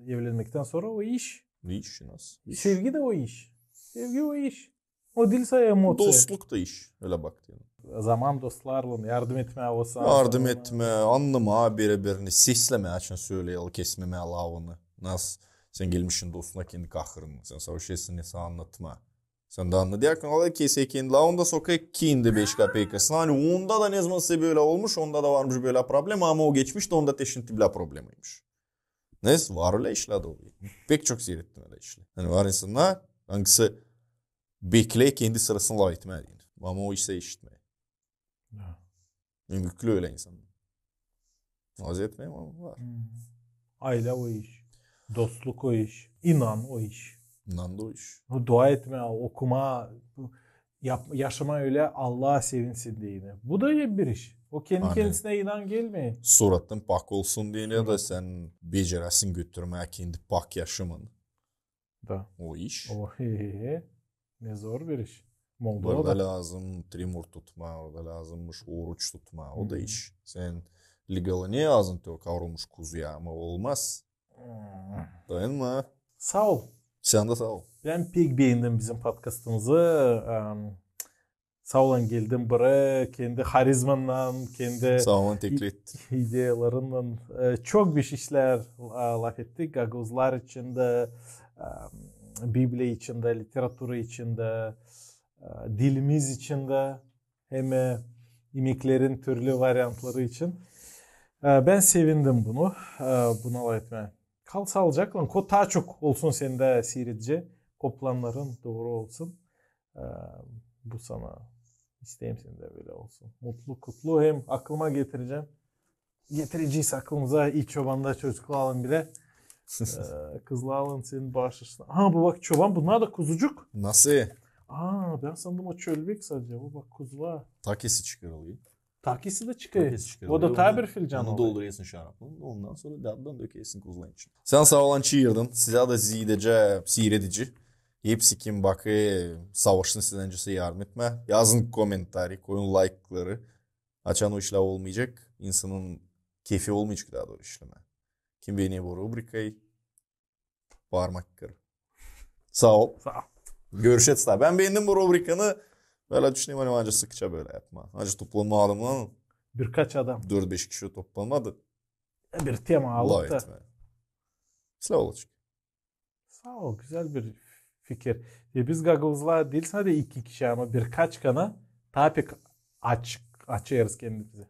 evlenmekten sonra o iş. Ne iş nasıl? Sevgi de o iş. Sevgi o iş. O dilse emotsi. Dostluk da iş. Öyle baktığında. Zaman dostlarla yardım etmeye olsa. Yardım etme, anlama birbirini, sesleme açın söyleyelim, kesmeme lavını. Nasıl? Sen gelmişsin dostuna kendi kahırını. Sen savaşıyorsun neyse anlatma. Sen de anla. Diğer kanalda keseye kendi lavında sokaya kendi 5 kapikasını. Hani onda da ne zamansa böyle olmuş, onda da varmış böyle problem ama o geçmiş de onda teşinti bile problemiymiş. Neyse var öyle işler de oluyor. Pek çok seyrettim öyle işler. Hani var insanlar hangisi bekleye kendi sırasını lav etmeye değil. Ama o işse işitmeye. Mümkün öyle insanlar. Az etmeyeyim ama var. Aile o iş. Dostluk o iş. İnan o iş. İnan da o iş. Dua etme, okuma, yaşama öyle Allah'a sevinsin diye. Bu da bir iş. O kendi kendisine inan gelmiyor. Suratın pak olsun diye de sen beceresin götürmeye kendi pak yaşamanı. Da. O iş. Ne zor bir iş. Orada lazım trimur tutma, orada lazımmış oruç tutma. O da iş. Sen legalı niye ağzın kavrulmuş kuzuya ama olmaz. Dayanma. Sağ ol. Sen de sağ ol. Ben pek beğendim bizim podcastımızı. Sağ olun geldim buraya. Kendi harizmandan, kendi sağ olun teklif ideyalarından çok bir işler laf ettik. Gaguzlar içinde, Biblia içinde, literatürü içinde, dilimiz içinde, hem yemeklerin türlü varyantları için. Ben sevindim buna laf etmeye. Kal sağlıcakla. Kod daha çok olsun sende seyirci. Koplanların doğru olsun. Bu sana isteyim senin de böyle olsun. Mutlu kutlu hem aklıma getireceğim. Getireceğiz aklımıza ilk çobanda çocuklu alın bile. Kızlı alın senin bağışırsın. Bu bak çoban bunlar da kuzucuk. Nasıl? Ben sandım o çölbek sadece. Bu bak kuzular. Takesi çıkarılıyor. Takisi de çıkıyor. Takisi çıkıyor. O da tabir filcanı Onu oluyor. dolduruyorsun şarapın. Ondan sonra daddan döküyorsun kuzulan için. Sen sağ olan çiğirdin. Size de zidece seyredici. Hepsi kim bakı savaşın sizden yardım etme. Yazın komentari, koyun like'ları. Açan o işler olmayacak. İnsanın keyfi olmayacak daha doğru işleme. Kim beğeniyor bu rubrikayı? Parmak kır. Sağ ol. Sağ ol. Görüşürüz. Ben beğendim bu rubrikanı. Böyle düşünüyorum hani ancak sıkça böyle yapma. Ancak toplanmadım lan. Birkaç adam 4-5 kişi toplanmadı. bir tema alıp da. Sağ ol. Sağ ol. Güzel bir fikir. Biz Gaggles'la değil sadece 2 kişi ama birkaç kana tapik açıyoruz kendimize.